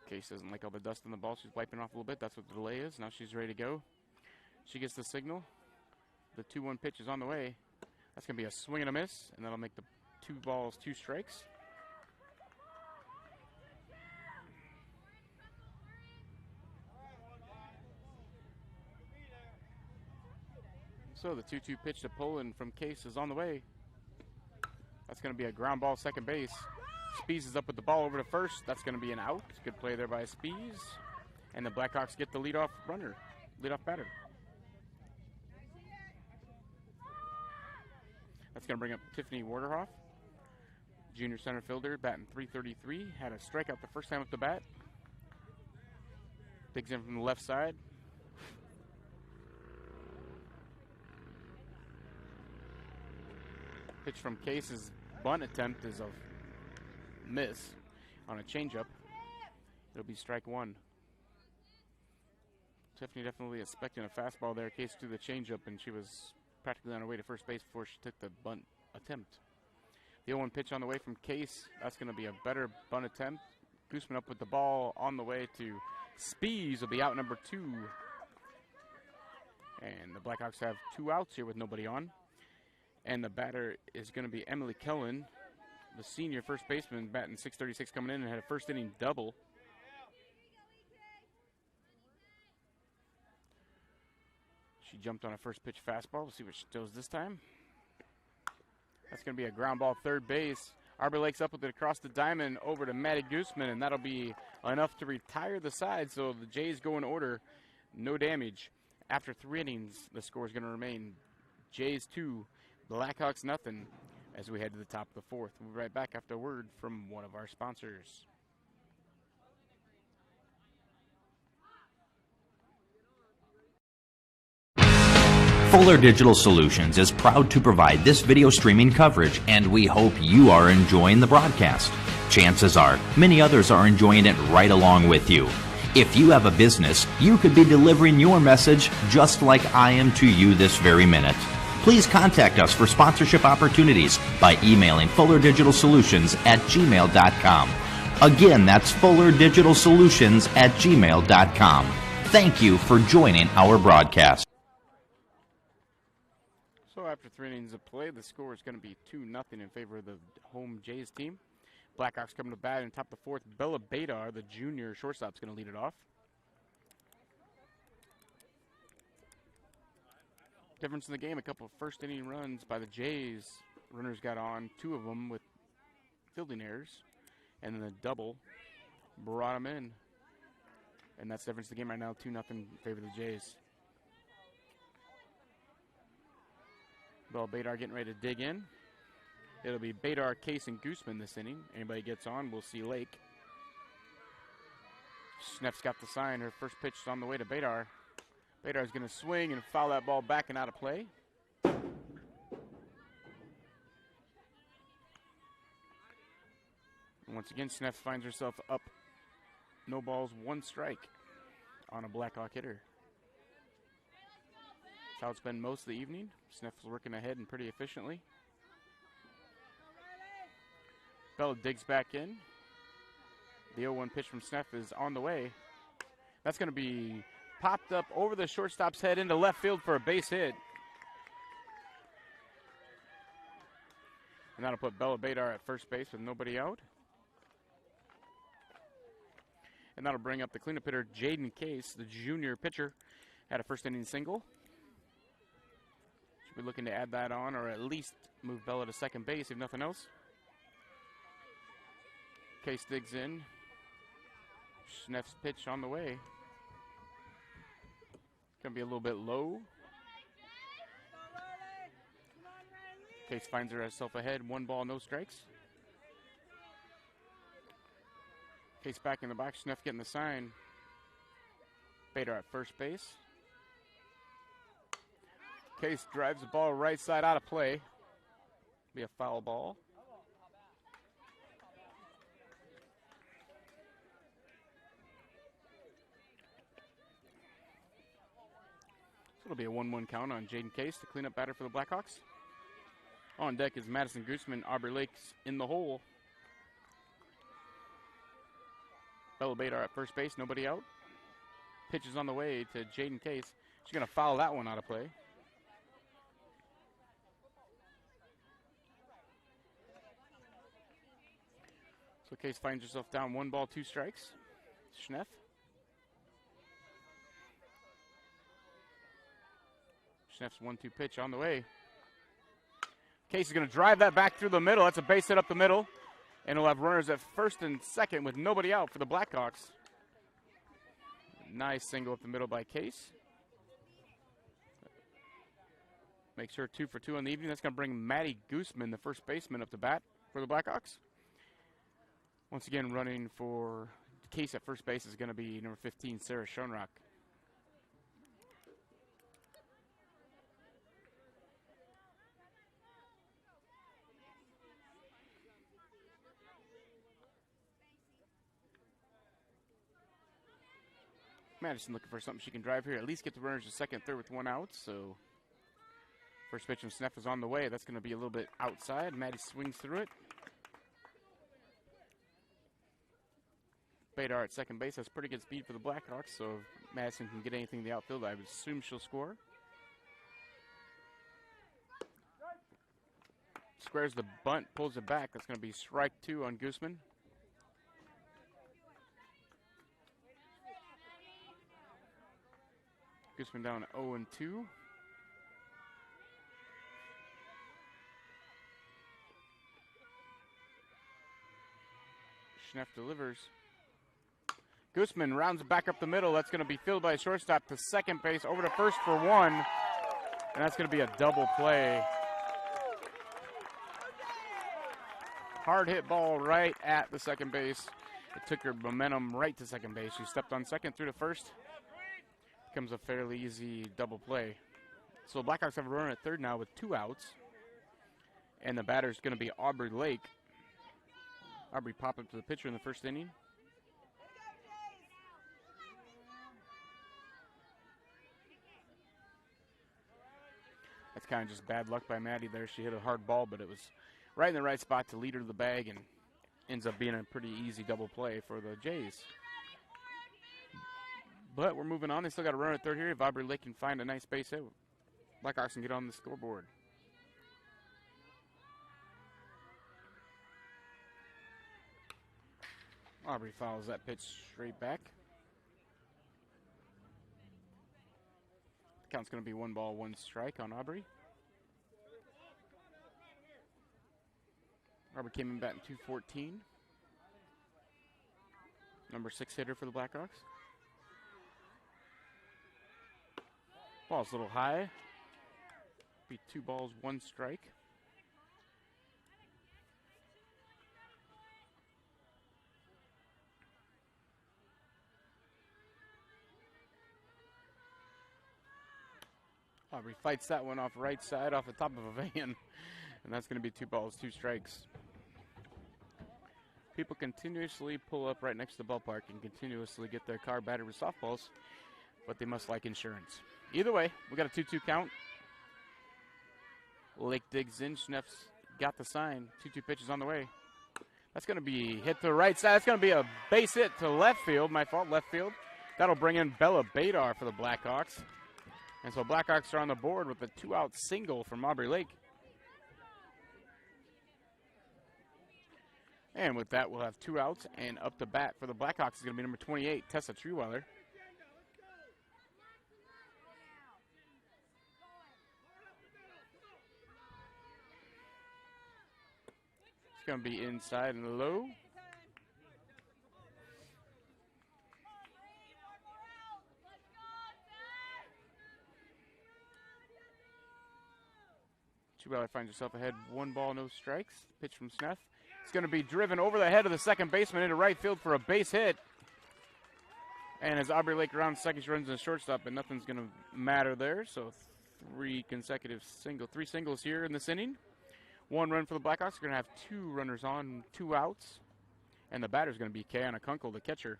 Case doesn't like all the dust on the ball. She's wiping off a little bit. That's what the delay is. Now she's ready to go. She gets the signal. The 2-1 pitch is on the way. That's going to be a swing and a miss, and that'll make the 2 balls, 2 strikes. So the 2-2 pitch to Poland from Case is on the way. That's going to be a ground ball second base. Spees is up with the ball over to first. That's going to be an out. Good play there by Spees. And the Blackhawks get the leadoff batter. That's going to bring up Tiffany Warderhoff, junior center fielder, batting .333. Had a strikeout the first time up the bat. Digs in from the left side. Pitch from Case's bunt attempt is a miss on a changeup. It'll be strike 1. Tiffany definitely expecting a fastball there. Case threw the changeup, and she was practically on her way to first base before she took the bunt attempt. The 0-1 pitch on the way from Case. That's going to be a better bunt attempt. Gooseman up with the ball on the way to Spees will be out number 2. And the Blackhawks have 2 outs here with nobody on. And the batter is going to be Emily Kellen, the senior first baseman, batting .636 coming in and had a first inning double. She jumped on a first pitch fastball. We'll see what she does this time. That's going to be a ground ball third base. Arbor Lake's up with it across the diamond over to Maddie Gooseman, and that'll be enough to retire the side. So the Jays go in order, no damage. After 3 innings, the score is going to remain Jays 2, Blackhawks nothing. as we head to the top of the fourth. We'll be right back after a word from one of our sponsors. Fuller Digital Solutions is proud to provide this video streaming coverage, and we hope you are enjoying the broadcast. Chances are, many others are enjoying it right along with you. If you have a business, you could be delivering your message just like I am to you this very minute. Please contact us for sponsorship opportunities by emailing fullerdigitalsolutions@gmail.com. Again, that's fullerdigitalsolutions@gmail.com. Thank you for joining our broadcast. So after 3 innings of play, the score is going to be 2-0 in favor of the home Jays team. Blackhawks coming to bat and top the fourth. Bella Badar, the junior shortstop, is going to lead it off. Difference in the game, a couple of first inning runs by the Jays. Runners got on, 2 of them with fielding errors, and then the double brought them in. And that's the difference in the game right now, 2-0 in favor of the Jays. Bell Badar getting ready to dig in. It'll be Badar, Case, and Gooseman this inning. Anybody gets on, we'll see Lake. Sneff's got the sign. Her first pitch is on the way to Badar. Badar's going to swing and foul that ball back and out of play. And once again, Sneff finds herself up. No balls, 1 strike on a Blackhawk hitter. That's how it's been most of the evening. Sneff's working ahead and pretty efficiently. Bella digs back in. The 0-1 pitch from Sneff is on the way. That's going to be popped up over the shortstop's head into left field for a base hit. And that'll put Bella Badar at first base with nobody out. And that'll bring up the cleanup hitter, Jaden Case, the junior pitcher, had a first inning single. Should be looking to add that on, or at least move Bella to second base, if nothing else. Case digs in. Sneff's pitch on the way. Gonna be a little bit low. Case finds herself ahead, 1 ball, no strikes. Case back in the box, Sneff getting the sign. Badar at first base. Case drives the ball right side out of play. Be a foul ball. So it'll be a 1-1 count on Jaden Case, the cleanup batter for the Blackhawks. On deck is Madison Gooseman. Aubrey Lake's in the hole. Bella Badar at first base, nobody out. Pitch is on the way to Jaden Case. She's going to foul that one out of play. So Case finds herself down 1 ball, 2 strikes. Schneff. Sneff's 1-2 pitch on the way. Case is going to drive that back through the middle. That's a base hit up the middle. And he'll have runners at first and second with nobody out for the Blackhawks. Nice single up the middle by Case. Makes her 2 for 2 on the evening. That's going to bring Maddie Gooseman, the first baseman, up to bat for the Blackhawks. Once again, running for Case at first base is going to be number 15, Sarah Schoenrock. Madison looking for something she can drive here. At least get the runners to second, third with 1 out. So first pitch from Sneff is on the way. That's going to be a little bit outside. Maddie swings through it. Badar at second base has pretty good speed for the Blackhawks. So if Madison can get anything in the outfield, I would assume she'll score. Squares the bunt, pulls it back. That's going to be strike 2 on Gooseman. Gooseman down 0-2. Schneff delivers. Gooseman rounds it back up the middle. That's going to be fielded by a shortstop to second base, over to first for 1. And that's going to be a double play. Hard hit ball right at the second base. It took her momentum right to second base. She stepped on second through to first. Becomes a fairly easy double play. So Blackhawks have a runner at third now with 2 outs. And the batter's going to be Aubrey Lake. Aubrey popped up to the pitcher in the first inning. That's kind of just bad luck by Maddie there. She hit a hard ball, but it was right in the right spot to lead her to the bag, and ends up being a pretty easy double play for the Jays. But we're moving on. They still got a runner at third here. If Aubrey Lake can find a nice base hit, Blackhawks can get on the scoreboard. Aubrey fouls that pitch straight back. The count's going to be 1 ball, 1 strike on Aubrey. Aubrey came in batting .214. Number 6 hitter for the Blackhawks. Ball's a little high. Be 2 balls, 1 strike. Aubrey fights that one off right side, off the top of a van. And that's going to be 2 balls, 2 strikes. People continuously pull up right next to the ballpark and continuously get their car battered with softballs, but they must like insurance. Either way, we got a 2-2 count. Lake digs in. Schneff's got the sign. 2-2 pitches on the way. That's going to be hit to the right side. That's going to be a base hit to left field. My fault, left field. That'll bring in Bella Badar for the Blackhawks. And so Blackhawks are on the board with a 2-out single from Aubrey Lake. And with that, we'll have 2 outs, and up to bat for the Blackhawks is going to be number 28, Tessa Trueweiler. It's going to be inside and low. Trueweiler finds herself ahead, 1 ball, no strikes. Pitch from Schneff. It's going to be driven over the head of the second baseman into right field for a base hit. And as Aubrey Lake rounds second, she runs in the shortstop, and nothing's going to matter there. So 3 singles here in this inning. 1 run for the Blackhawks. We're going to have 2 runners on, 2 outs. And the batter's going to be Kiana Kunkel, the catcher.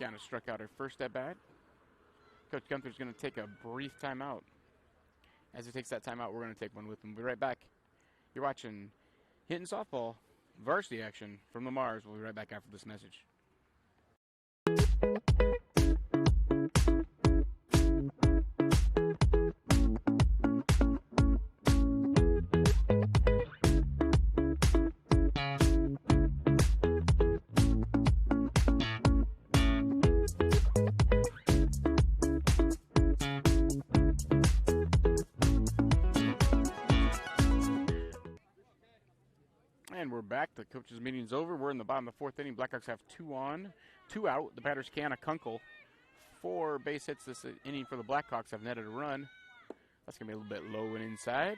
Kiana struck out her first at bat. Coach Gunther's going to take a brief timeout. As he takes that timeout, we're going to take one with him. We'll be right back. You're watching Hinton Softball Varsity action from the Mars. We'll be right back after this message. And we're back. The coaches' meeting's over. We're in the bottom of the 4th inning. Blackhawks have 2 on, 2 out. The batter's Kiana Kunkel. 4 base hits this inning for the Blackhawks have netted a run. That's going to be a little bit low and inside.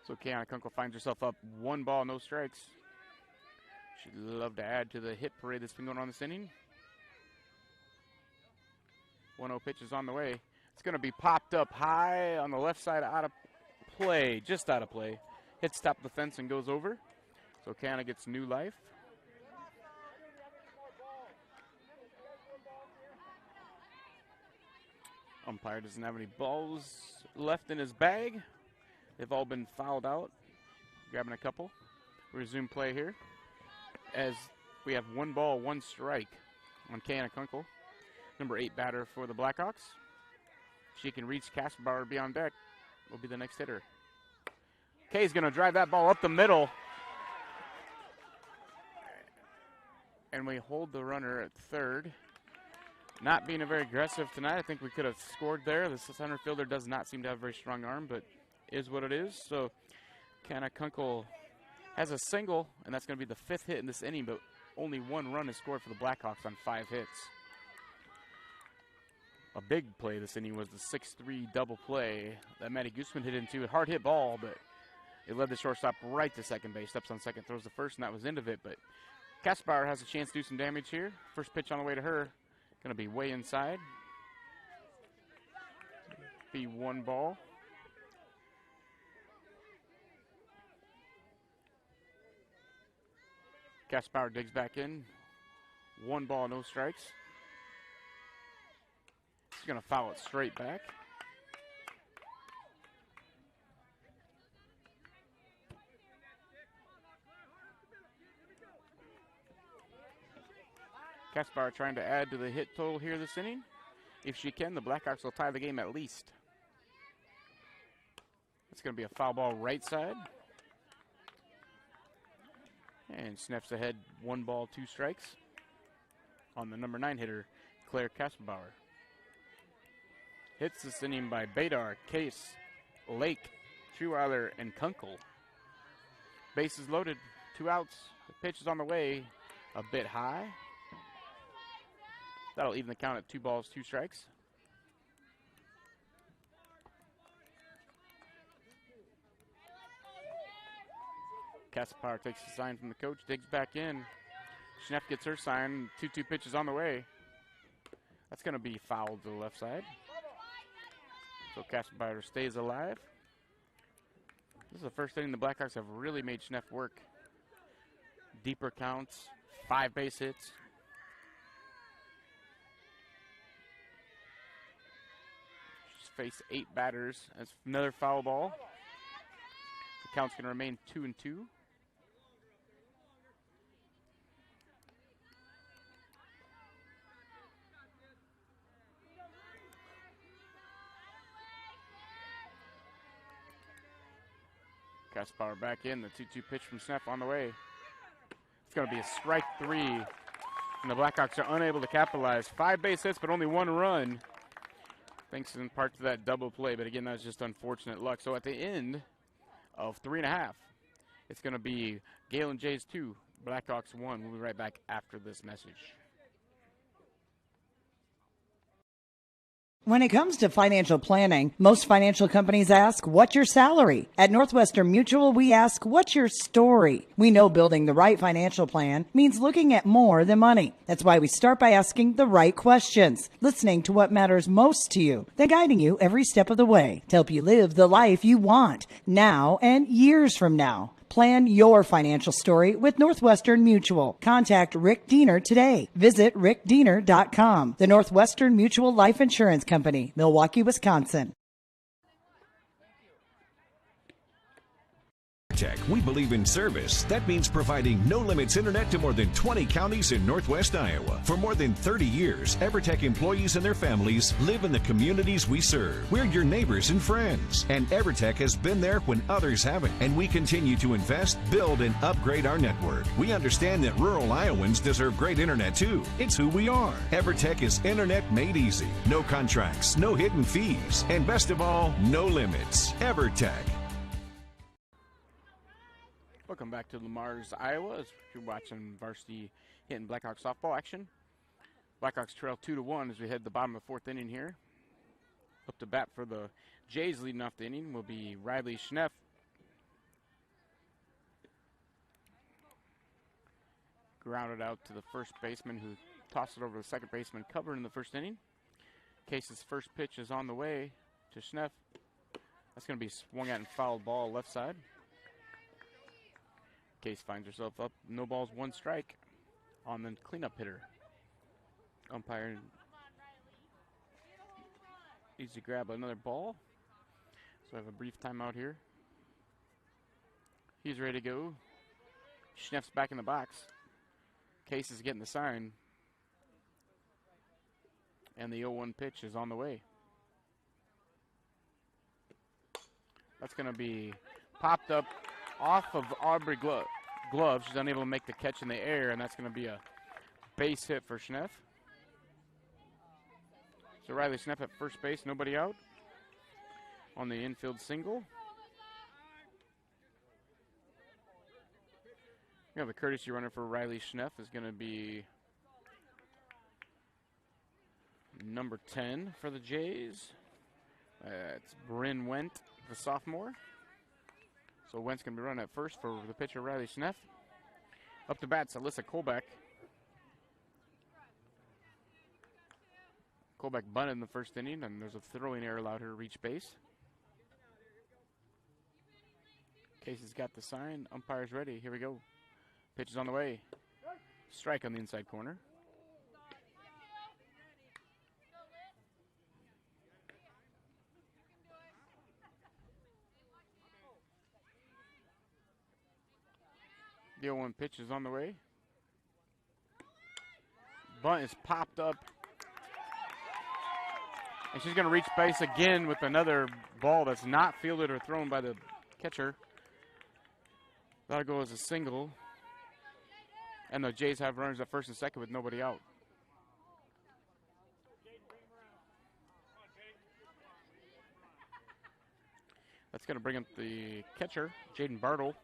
So Kiana Kunkel finds herself up 1 ball, no strikes. She'd love to add to the hit parade that's been going on this inning. 1-0 pitch is on the way. It's going to be popped up high on the left side, out of play, just out of play. Hits top of the fence and goes over. So Kiana gets new life. Umpire doesn't have any balls left in his bag. They've all been fouled out. Grabbing a couple. Resume play here as we have 1 ball, 1 strike on Kiana Kunkel. Number 8 batter for the Blackhawks. She can reach Kasperbauer beyond deck. Will be the next hitter. Kay's going to drive that ball up the middle. And we hold the runner at third. Not being very aggressive tonight. I think we could have scored there. The center fielder does not seem to have a very strong arm, but is what it is. So Kiana Kunkel has a single, and that's going to be the 5th hit in this inning, but only 1 run is scored for the Blackhawks on 5 hits. A big play this inning was the 6-3 double play that Matty Gooseman hit into. A hard hit ball, but it led the shortstop right to second base. Steps on second, throws the first, and that was the end of it. But Kasperbauer has a chance to do some damage here. First pitch on the way to her. Going to be way inside. Be 1 ball. Kasperbauer digs back in. 1 ball, no strikes. He's going to foul it straight back. Kasperbauer trying to add to the hit total here this inning. If she can, the Blackhawks will tie the game at least. It's going to be a foul ball right side. And snaps ahead, 1 ball, 2 strikes on the number 9 hitter, Claire Kasperbauer. Hits this inning by Badar, Case, Lake, Truweiler, and Kunkel. Bases loaded, 2 outs. The pitch is on the way, a bit high. That'll even the count at 2 balls, 2 strikes. Kasperbauer takes the sign from the coach, digs back in. Schneff gets her sign, 2-2 pitches on the way. That's going to be fouled to the left side. So Kasperbauer stays alive. This is the first inning the Blackhawks have really made Schneff work. Deeper counts, 5 base hits. She's faced 8 batters. That's another foul ball. The count's going to remain 2-2. Kasperbauer back in, the 2-2 pitch from Schneff on the way. It's going to be a strike 3, and the Blackhawks are unable to capitalize. 5 base hits, but only 1 run, thanks in part to that double play. But again, that's just unfortunate luck. So at the end of 3.5, it's going to be Gehlen Jays 2, Blackhawks 1. We'll be right back after this message. When it comes to financial planning, most financial companies ask, what's your salary? At Northwestern Mutual, we ask, what's your story? We know building the right financial plan means looking at more than money. That's why we start by asking the right questions, listening to what matters most to you, then guiding you every step of the way to help you live the life you want now and years from now. Plan your financial story with Northwestern Mutual. Contact Rick Diener today. Visit rickdiener.com. The Northwestern Mutual Life Insurance Company, Milwaukee, Wisconsin. We believe in service. That means providing no limits internet to more than 20 counties in Northwest Iowa. For more than 30 years, EverTech employees and their families live in the communities we serve. We're your neighbors and friends. And EverTech has been there when others haven't. And we continue to invest, build, and upgrade our network. We understand that rural Iowans deserve great internet too. It's who we are. EverTech is internet made easy. No contracts, no hidden fees. And best of all, no limits. EverTech. Welcome back to Lamar's, Iowa, as you're watching Varsity Hinton Blackhawks softball action. Blackhawks trail 2-1 as we head to the bottom of the 4th inning here. Up to bat for the Jays leading off the inning will be Riley Schneff. Grounded out to the first baseman who tossed it over to the second baseman, covered in the first inning. Case's first pitch is on the way to Schneff. That's going to be swung at and fouled ball left side. Case finds herself up, no balls, 1 strike on the cleanup hitter. Umpire needs to grab another ball. So I have a brief timeout here. He's ready to go. Schneff's back in the box. Case is getting the sign. And the 0-1 pitch is on the way. That's going to be popped up off of Aubrey glove. She's unable to make the catch in the air, and that's going to be a base hit for Schneff. So Riley Schneff at first base, nobody out on the infield single. We have a courtesy runner for Riley Schneff is going to be Number 10 for the Jays. It's Bryn Went, the sophomore. So Went's going to be running at first for the pitcher, Riley Schneff. Up to bat, Alyssa Colbeck. Colbeck bunted in the first inning, and there's a throwing error allowed her to reach base. Casey's got the sign. Umpire's ready. Here we go. Pitch is on the way. Strike on the inside corner. The 0-1 pitch is on the way. Bunt is popped up. And she's going to reach base again with another ball that's not fielded or thrown by the catcher. That'll go as a single. And the Jays have runners at first and second with nobody out. That's going to bring up the catcher, Jaden Bartle.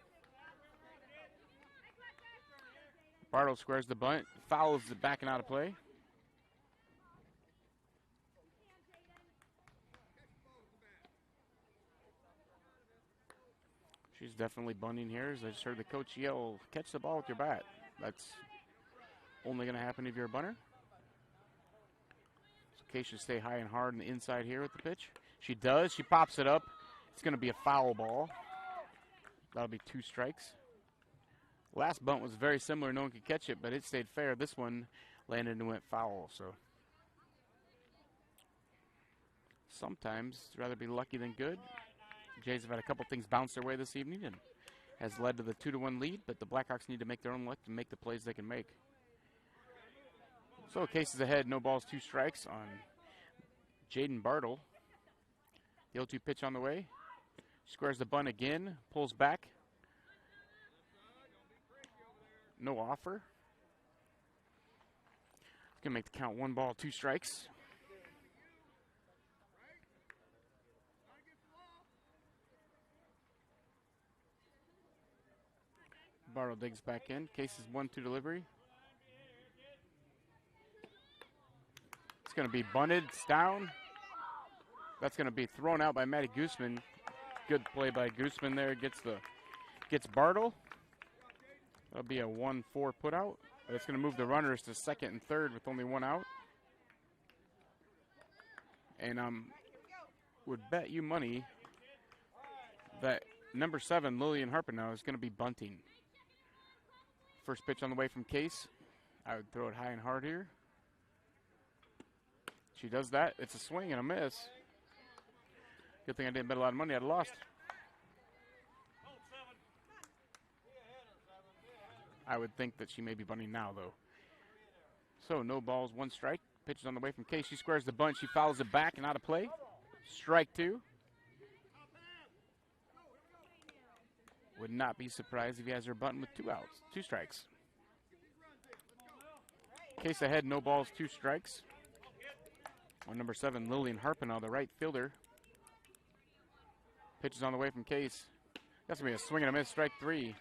Bartle squares the bunt, fouls it back and out of play. She's definitely bunting here, as I just heard the coach yell, catch the ball with your bat. That's only going to happen if you're a bunter. So Kay should stay high and hard on the inside here with the pitch. She does. She pops it up. It's going to be a foul ball. That'll be 2 strikes. Last bunt was very similar. No one could catch it, but it stayed fair. This one landed and went foul. So sometimes it's rather be lucky than good. Jays have had a couple things bounce their way this evening and has led to the 2-1 lead, but the Blackhawks need to make their own luck to make the plays they can make. So Casey's ahead, no balls, 2 strikes on Jaden Bartle. The 0-2 pitch on the way. Squares the bunt again, pulls back. No offer. It's going to make the count 1 ball, 2 strikes. Bartle digs back in. Case's 1-2 delivery. It's going to be bunted. It's down. That's going to be thrown out by Maddie Gooseman. Good play by Gooseman there. Gets Bartle. That'll be a 1-4 put out. It's going to move the runners to second and third with only 1 out. And would bet you money that number 7, Lillian Harpenau, is going to be bunting. First pitch on the way from Case. I would throw it high and hard here. She does that. It's a swing and a miss. Good thing I didn't bet a lot of money. I'd have lost. I would think that she may be bunting now, though. So no balls, 1 strike. Pitch is on the way from Case. She squares the bunt. She fouls it back and out of play. Strike 2. Would not be surprised if he has her bunting with 2 outs, 2 strikes. Case ahead, no balls, 2 strikes. On number 7, Lillian Harpenau, the right fielder. Pitch is on the way from Case. That's going to be a swing and a miss, strike 3.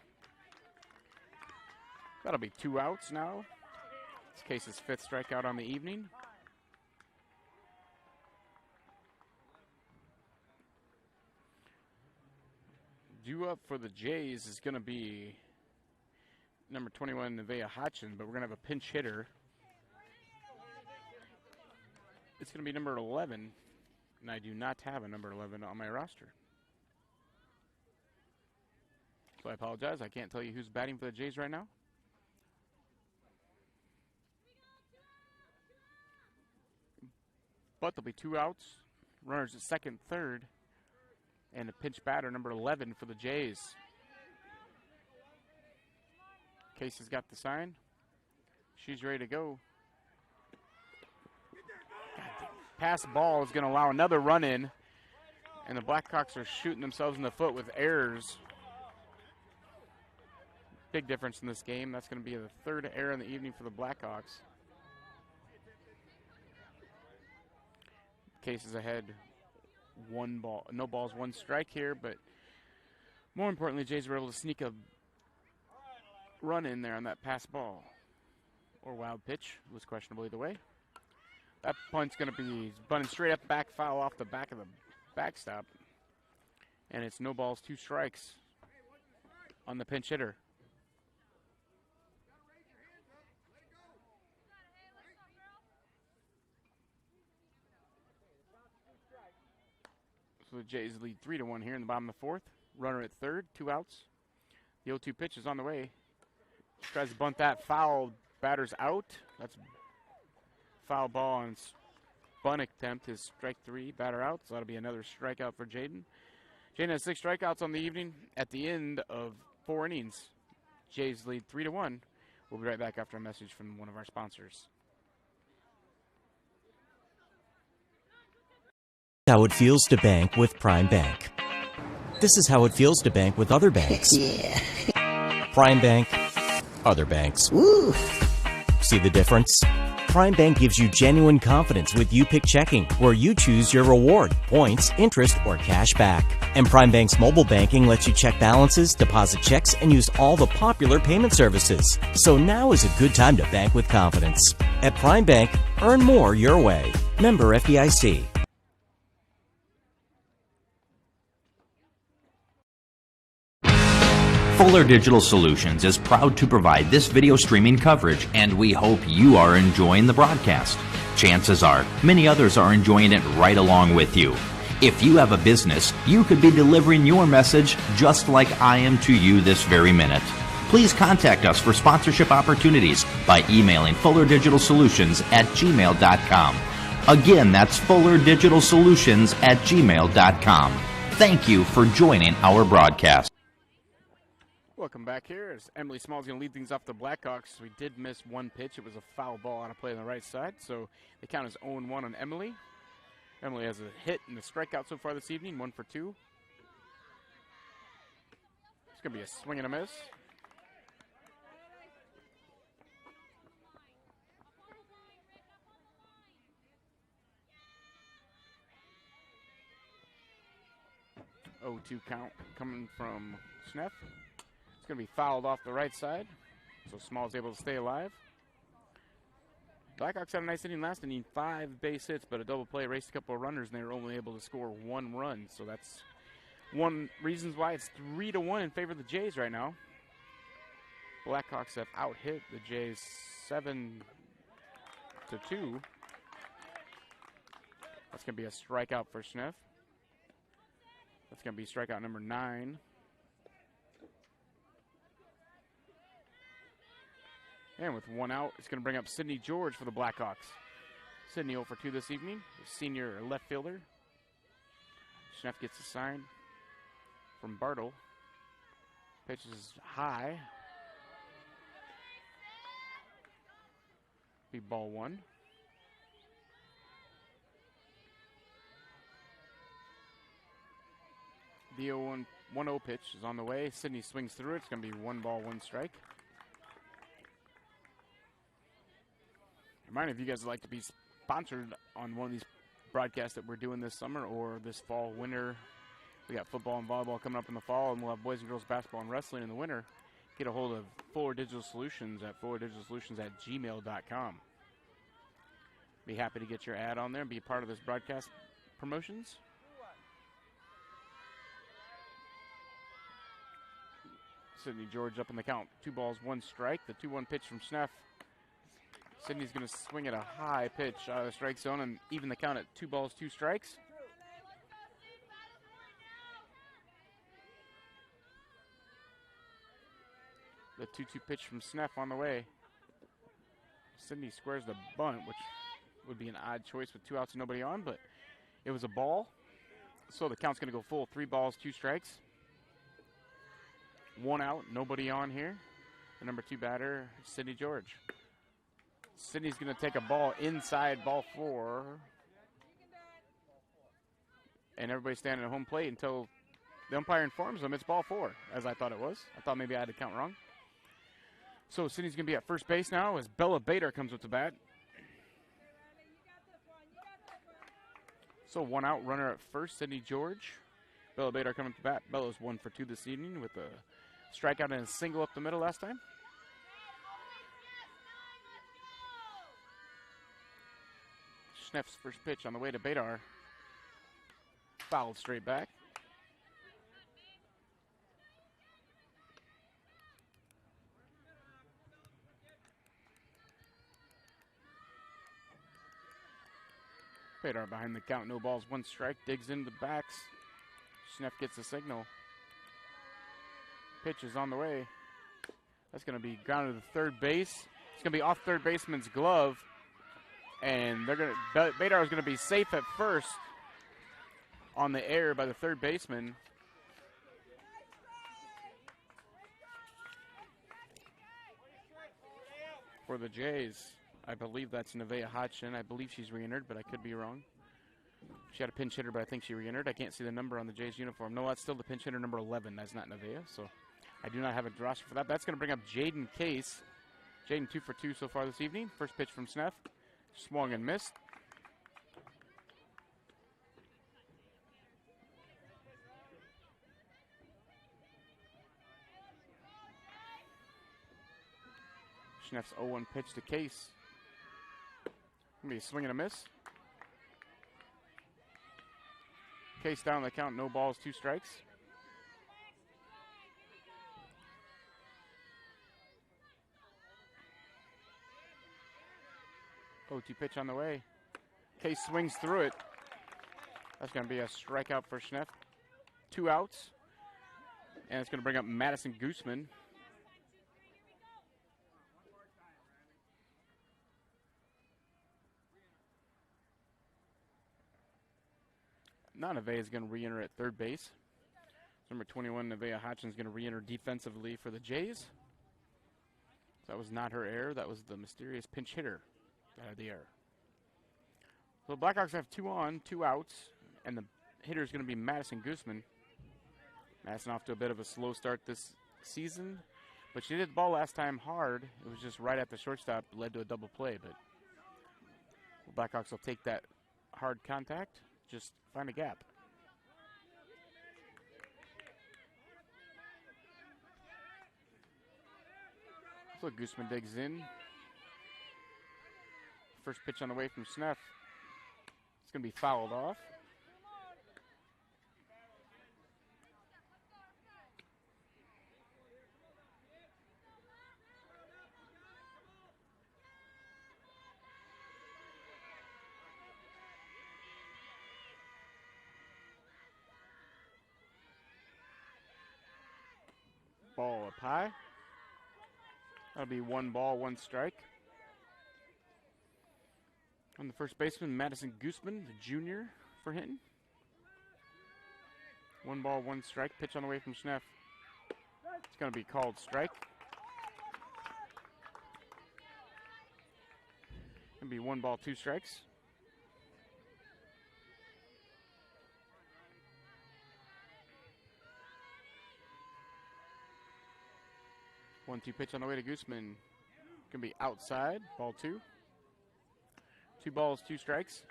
That'll be 2 outs now. It's Case's 5th strikeout on the evening. Due up for the Jays is going to be number 21, Nevaeh Hodgson, but we're going to have a pinch hitter. It's going to be number 11, and I do not have a number 11 on my roster. So I apologize. I can't tell you who's batting for the Jays right now. But there'll be 2 outs. Runners at second, third. And a pinch batter, number 11 for the Jays. Case has got the sign. She's ready to go. Pass ball is going to allow another run in. And the Blackhawks are shooting themselves in the foot with errors. Big difference in this game. That's going to be the 3rd error in the evening for the Blackhawks. Case is ahead. 1 ball, no balls, 1 strike here, but more importantly, Jays were able to sneak a run in there on that pass ball. Or wild pitch, was questionable either way. That punt's going to be bunting straight up back, foul off the back of the backstop. And it's no balls, 2 strikes on the pinch hitter. So the Jays lead 3-1 here in the bottom of the 4th. Runner at third, 2 outs. The 0-2 pitch is on the way. Tries to bunt that, foul, batter's out. That's foul ball on bunt attempt is strike 3, batter out. So that'll be another strikeout for Jaden. Jaden has 6 strikeouts on the evening at the end of 4 innings. Jays lead 3-1. We'll be right back after a message from one of our sponsors. How it feels to bank with Prime Bank. This is how it feels to bank with other banks. Yeah. Prime Bank, other banks. Woo. See the difference? Prime Bank gives you genuine confidence with You Pick Checking, where you choose your reward, points, interest, or cash back. And Prime Bank's mobile banking lets you check balances, deposit checks, and use all the popular payment services. So now is a good time to bank with confidence. At Prime Bank, earn more your way. Member FDIC. Fuller Digital Solutions is proud to provide this video streaming coverage, and we hope you are enjoying the broadcast. Chances are, many others are enjoying it right along with you. If you have a business, you could be delivering your message just like I am to you this very minute. Please contact us for sponsorship opportunities by emailing fullerdigitalsolutions@gmail.com. Again, that's fullerdigitalsolutions@gmail.com. Thank you for joining our broadcast. Welcome back here as Emily Small's going to lead things off the Blackhawks. We did miss 1 pitch. It was a foul ball on a play on the right side, so the count is 0-1 on Emily. Emily has a hit and a strikeout so far this evening, 1 for 2. It's going to be a swing and a miss. Oh, 2 count coming from Schneff. It's going to be fouled off the right side, so Small's able to stay alive. Blackhawks had a nice inning last inning, 5 base hits, but a double play raced a couple of runners, and they were only able to score 1 run. So that's one reasons why it's 3-1 in favor of the Jays right now. Blackhawks have out-hit the Jays 7-2. That's going to be a strikeout for Schneff. That's going to be strikeout number 9. And with 1 out, it's going to bring up Sidney George for the Blackhawks. Sidney 0 for 2 this evening, senior left fielder. Schneff gets a sign from Bartle. Pitches high. Be ball 1. The 1-0 pitch is on the way. Sidney swings through it. It's going to be 1 ball, 1 strike. Remind me if you guys would like to be sponsored on one of these broadcasts that we're doing this summer or this fall, winter. We got football and volleyball coming up in the fall, and we'll have boys and girls basketball and wrestling in the winter. Get a hold of Fuller Digital Solutions at fullerdigitalsolutions@gmail.com. Be happy to get your ad on there and be a part of this broadcast promotions. Sidney George up in the count. 2 balls, 1 strike. The 2-1 pitch from Schneff. Sidney's going to swing at a high pitch out of the strike zone and even the count at 2 balls, 2 strikes. The 2-2 pitch from Schneff on the way. Sidney squares the bunt, which would be an odd choice with 2 outs and nobody on, but it was a ball. So the count's going to go full 3 balls, 2 strikes. 1 out, nobody on here. The number 2 batter, Sidney George. Sidney's going to take a ball inside ball 4. And everybody's standing at home plate until the umpire informs them it's ball 4, as I thought it was. I thought maybe I had to count wrong. So Sidney's going to be at first base now as Bella Bader comes with the bat. So 1 out, runner at first, Sidney George. Bella Bader coming to bat. Bella's 1 for 2 this evening with a strikeout and a single up the middle last time. Schneff's first pitch on the way to Badar. Fouled straight back. Badar behind the count, no balls, 1 strike, digs into the backs. Schneff gets the signal. Pitch is on the way. That's going to be grounded to third base. It's going to be off third baseman's glove. And Badar is going to be safe at first on the air by the third baseman. For the Jays, I believe that's Nevaeh Hodgson. I believe she's re-entered, but I could be wrong. She had a pinch hitter, but I think she re-entered. I can't see the number on the Jays uniform. No, that's still the pinch hitter, number 11. That's not Nevaeh, so I do not have a roster for that. That's going to bring up Jaden Case. Jaden 2 for 2 so far this evening. First pitch from Schneff. Swung and missed. Schneff's 0-1 pitch to Case. Gonna be a swing and a miss. Case down the count, no balls, 2 strikes. O2 pitch on the way. Case swings through it. That's going to be a strikeout for Schneff. 2 outs. And it's going to bring up Madison Gooseman. Nevaeh is going to re-enter at third base. Number 21, Nevaeh Hodgson, is going to re-enter defensively for the Jays. That was not her error. That was the mysterious pinch hitter that had the error. So the Blackhawks have 2 on, 2 outs, and the hitter is going to be Madison Gooseman. Madison off to a bit of a slow start this season, but she did the ball last time hard. It was just right at the shortstop, led to a double play, but the Blackhawks will take that hard contact, just find a gap. So Gooseman digs in. First pitch on the way from Schneff. It's going to be fouled off. Ball up high. That'll be 1 ball, 1 strike. On the first baseman, Madison Gooseman, the junior for Hinton. 1 ball, 1 strike. Pitch on the way from Schneff. It's going to be called strike. Going to be 1 ball, 2 strikes. One-two pitch on the way to Gooseman. Gonna be outside. Ball 2. 2 balls, 2 strikes.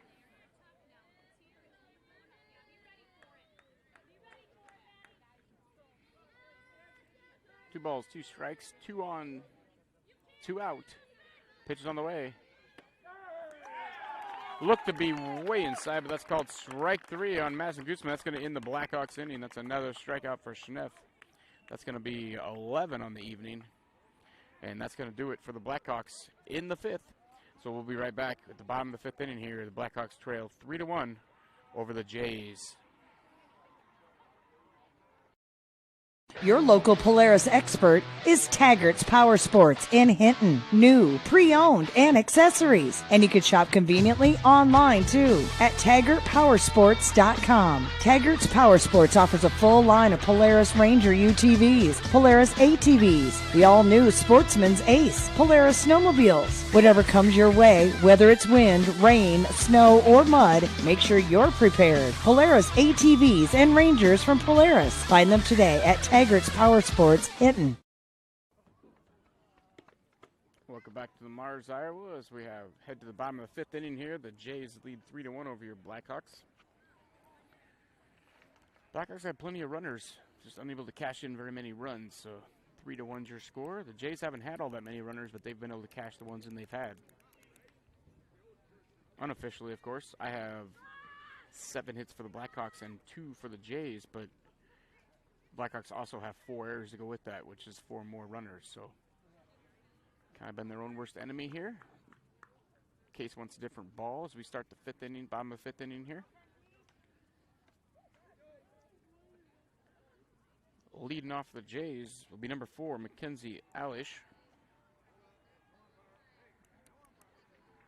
Two balls, 2 strikes. 2 on, 2 out. Pitch is on the way. Looked to be way inside, but that's called strike 3 on Madison Gooseman. That's going to end the Blackhawks inning. That's another strikeout for Schneff. That's going to be 11 on the evening. And that's going to do it for the Blackhawks in the 5th. So we'll be right back at the bottom of the 5th inning here. The Blackhawks trail 3-1 over the Jays. Your local Polaris expert is Taggart's Power Sports in Hinton. New, pre-owned, and accessories. And you can shop conveniently online too at TaggartPowersports.com. Taggart's Power Sports offers a full line of Polaris Ranger UTVs, Polaris ATVs, the all-new Sportsman's Ace, Polaris snowmobiles. Whatever comes your way, whether it's wind, rain, snow, or mud, make sure you're prepared. Polaris ATVs and Rangers from Polaris. Find them today at Taggart's Power Sports, Hinton. Welcome back to the Mars, Iowa, as we head to the bottom of the 5th inning here. The Jays lead 3-1 over your Blackhawks. Blackhawks had plenty of runners, just unable to cash in very many runs. So 3-1's your score. The Jays haven't had all that many runners, but they've been able to cash the ones that they've had. unofficially, of course, I have 7 hits for the Blackhawks and 2 for the Jays, but Blackhawks also have 4 errors to go with that, which is 4 more runners. So kind of been their own worst enemy here. Case wants a different ball as we start the 5th inning, bottom of the 5th inning here. Leading off the Jays will be number 4, Mackenzie Alish,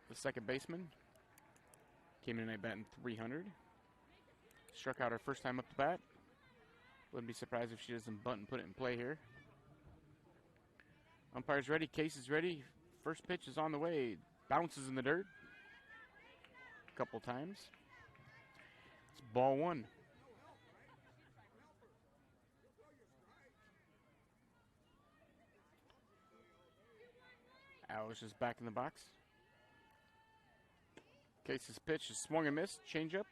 the second baseman. Came in tonight batting .300. Struck out her first time up the bat. Wouldn't be surprised if she doesn't bunt and put it in play here. Umpire's ready, Case is ready. First pitch is on the way. Bounces in the dirt a couple times. It's ball 1. Alish is back in the box. Case's pitch is swung and missed. Changeup.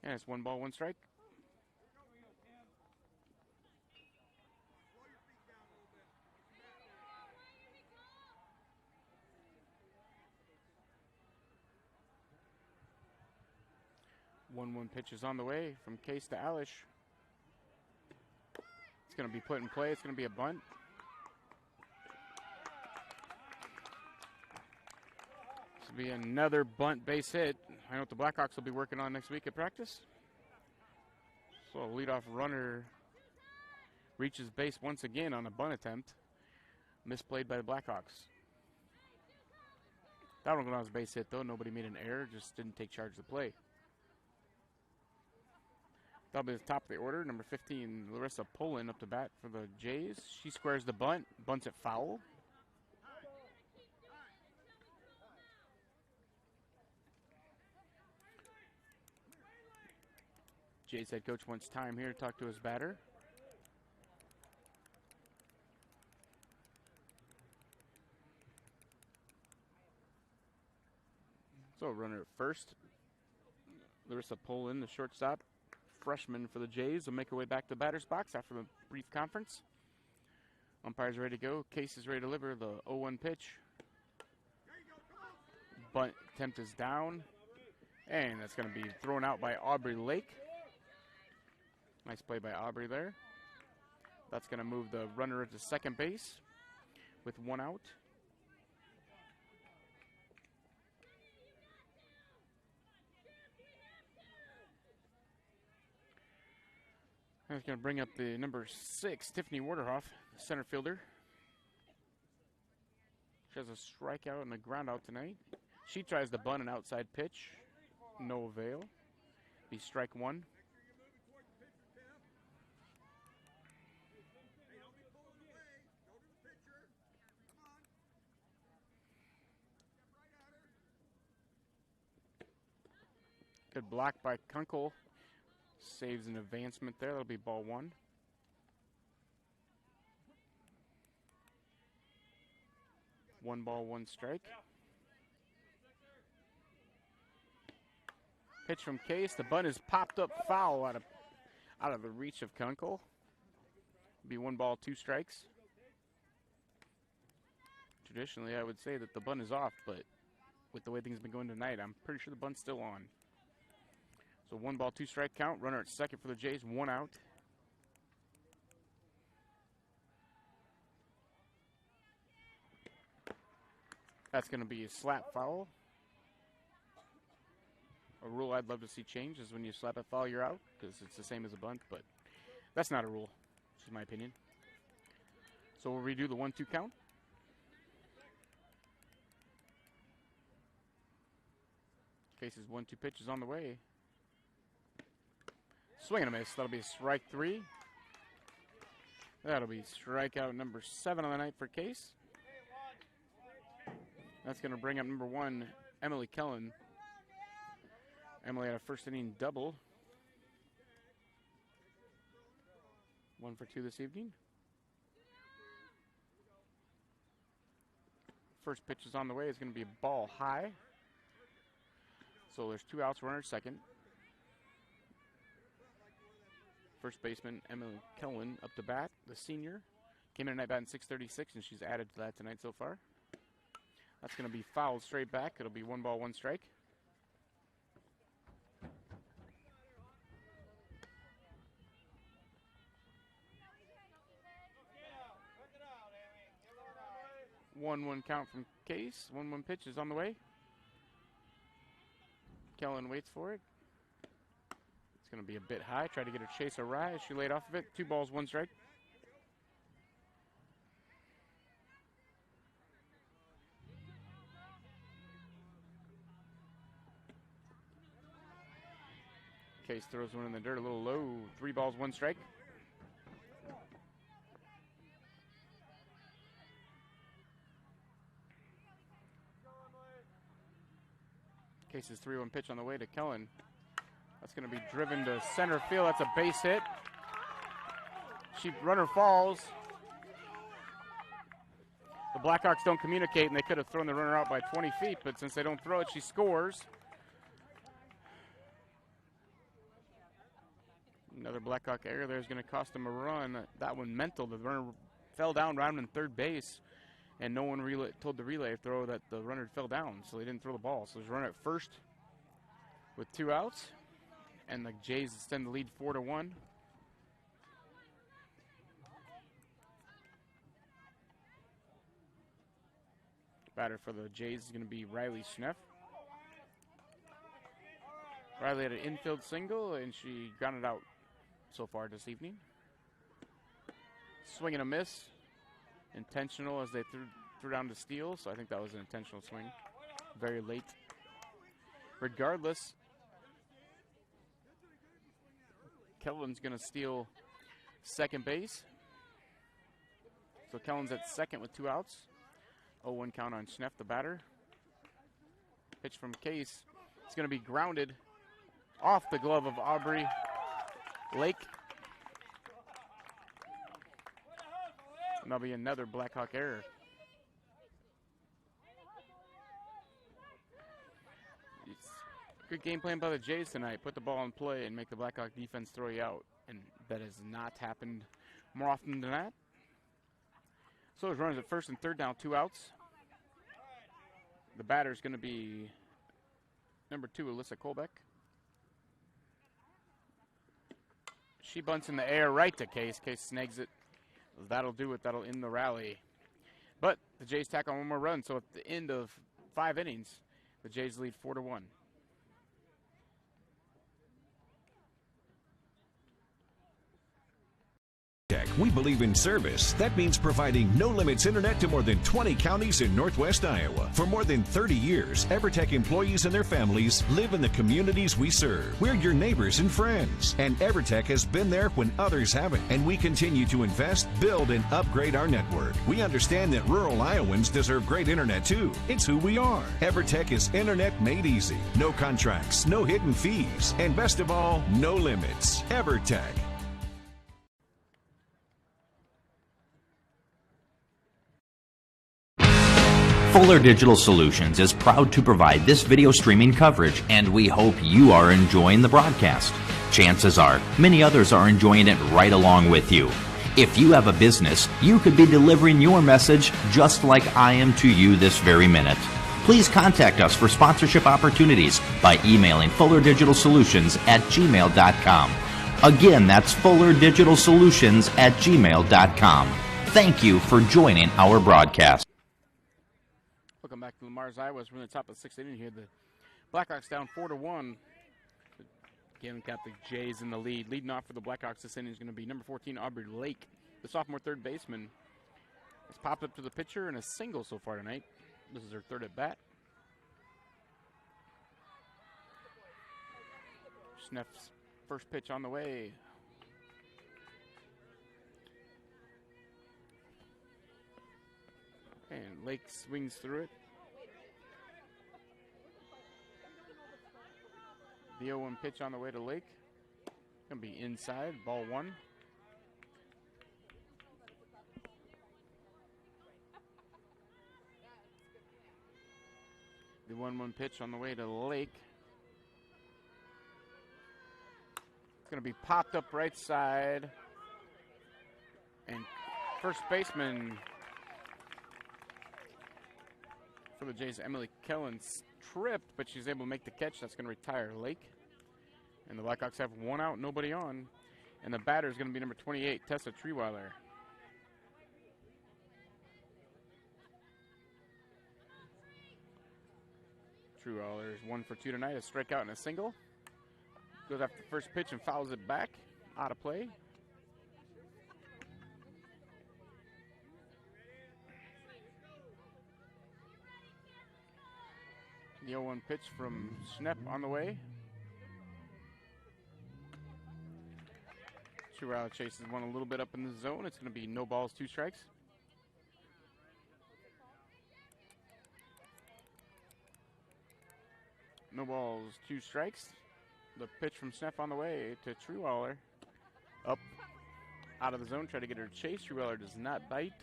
And it's 1 ball, 1 strike. One pitch is on the way from Case to Alish. It's going to be put in play. It's going to be a bunt. This will be another bunt base hit. I know what the Blackhawks will be working on next week at practice. So a leadoff runner reaches base once again on a bunt attempt. Misplayed by the Blackhawks. That one was a base hit though. Nobody made an error. Just didn't take charge of the play. That'll be the top of the order. Number 15, Larissa Pullen up to bat for the Jays. She squares the bunt. Bunts it foul. Jays head coach wants time here to talk to his batter. So runner at first. Larissa Pullen, the shortstop. Freshman for the Jays, will make her way back to the batter's box after the brief conference. Umpire's ready to go. Case is ready to deliver the 0-1 pitch. Bunt attempt is down. And that's going to be thrown out by Aubrey Lake. Nice play by Aubrey there. That's going to move the runner to second base with 1 out. That's going to bring up the number 6, Tiffany Waterhoff, center fielder. She has a strikeout and a ground out tonight. She tries to bunt an outside pitch. No avail. Be strike 1. Good block by Kunkel. Saves an advancement there. That'll be ball 1. One ball, 1 strike. Pitch from Case. The bunt is popped up foul out of the reach of Kunkel. Be 1 ball, 2 strikes. Traditionally, I would say that the bunt is off, but with the way things have been going tonight, I'm pretty sure the bunt's still on. So 1 ball, 2 strike count. Runner at second for the Jays, 1 out. That's going to be a slap foul. A rule I'd love to see change is when you slap a foul, you're out, because it's the same as a bunt, but that's not a rule. This is my opinion. So we'll redo the 1-2 count. Case's 1-2 pitch is on the way. Swing and a miss. That'll be strike 3. That'll be strikeout number 7 on the night for Case. That's going to bring up number 1, Emily Gehlen. Emily had a first inning double. 1 for 2 this evening. First pitch is on the way. It's going to be a ball high. So there's 2 outs, runner second. First baseman Emily Gehlen up to bat, the senior. Came in tonight batting .636, and she's added to that tonight so far. That's going to be fouled straight back. It'll be 1 ball, 1 strike. One count from Case. 1-1 pitch is on the way. Gehlen waits for it. It's going to be a bit high. Try to get her chase a rye. She laid off of it. 2 balls, 1 strike. Case throws one in the dirt a little low. 3 balls, 1 strike. Case's 3-1 pitch on the way to Gehlen. That's going to be driven to center field. That's a base hit. Runner falls. The Blackhawks don't communicate, and they could have thrown the runner out by 20 feet, but since they don't throw it, she scores. Another Blackhawk error there is going to cost them a run. That one mental. The runner fell down right in third base, and no one told the relay throw that the runner fell down, so they didn't throw the ball. So there's a runner at first with 2 outs, and the Jays extend the lead 4-1. Batter for the Jays is going to be Riley Schneff. Riley had an infield single, and she grounded out so far this evening. Swing and a miss. Intentional as they threw down to steal, so I think that was an intentional swing. Very late. Regardless, Gehlen's going to steal second base. So Gehlen's at second with 2 outs. 0-1 count on Schneff, the batter. Pitch from Case. It's going to be grounded off the glove of Aubrey Lake. And that'll be another Blackhawk error. It's good game plan by the Jays tonight. Put the ball in play and make the Blackhawk defense throw you out. And that has not happened more often than that. So there's runners at first and third down, 2 outs. The batter is going to be number 2, Alyssa Colbeck. She bunts in the air right to Case. Case snags it. That'll do it. That'll end the rally. But the Jays tack on 1 more run. So at the end of 5 innings, the Jays lead 4-1. We believe in service. That means providing no-limits internet to more than 20 counties in Northwest Iowa. For more than 30 years, EverTech employees and their families live in the communities we serve. We're your neighbors and friends. And EverTech has been there when others haven't. And we continue to invest, build, and upgrade our network. We understand that rural Iowans deserve great internet too. It's who we are. EverTech is internet made easy. No contracts, no hidden fees, and best of all, no limits. EverTech. Fuller Digital Solutions is proud to provide this video streaming coverage, and we hope you are enjoying the broadcast. Chances are, many others are enjoying it right along with you. If you have a business, you could be delivering your message just like I am to you this very minute. Please contact us for sponsorship opportunities by emailing fullerdigitalsolutions@gmail.com. Again, that's fullerdigitalsolutions@gmail.com. Thank you for joining our broadcast. Welcome back to Lamar's Iowa. We're in the top of the 6th inning here. The Blackhawks down 4-1. Again, got the Jays in the lead. Leading off for the Blackhawks this inning is going to be number 14, Aubrey Lake, the sophomore third baseman. Has popped up to the pitcher in a single so far tonight. This is her third at bat. Schneff's first pitch on the way. And Lake swings through it. The 0-1 pitch on the way to Lake. Gonna be inside, ball 1. The 1-1 pitch on the way to Lake. It's gonna be popped up right side. And first baseman For the Jays, Emily Kellen's tripped, but she's able to make the catch. That's going to retire Lake. And the Blackhawks have one out, nobody on. And the batter is going to be number 28, Tessa Treeweiler. Treeweiler is 1 for 2 tonight. A strikeout and a single. Goes after the first pitch and fouls it back. Out of play. The 0-1 pitch from Schnepp on the way. Treeweiler chases one a little bit up in the zone. It's going to be no balls, 2 strikes. No balls, 2 strikes. The pitch from Schnepp on the way to Treeweiler. Up, out of the zone, try to get her to chase. Treeweiler does not bite.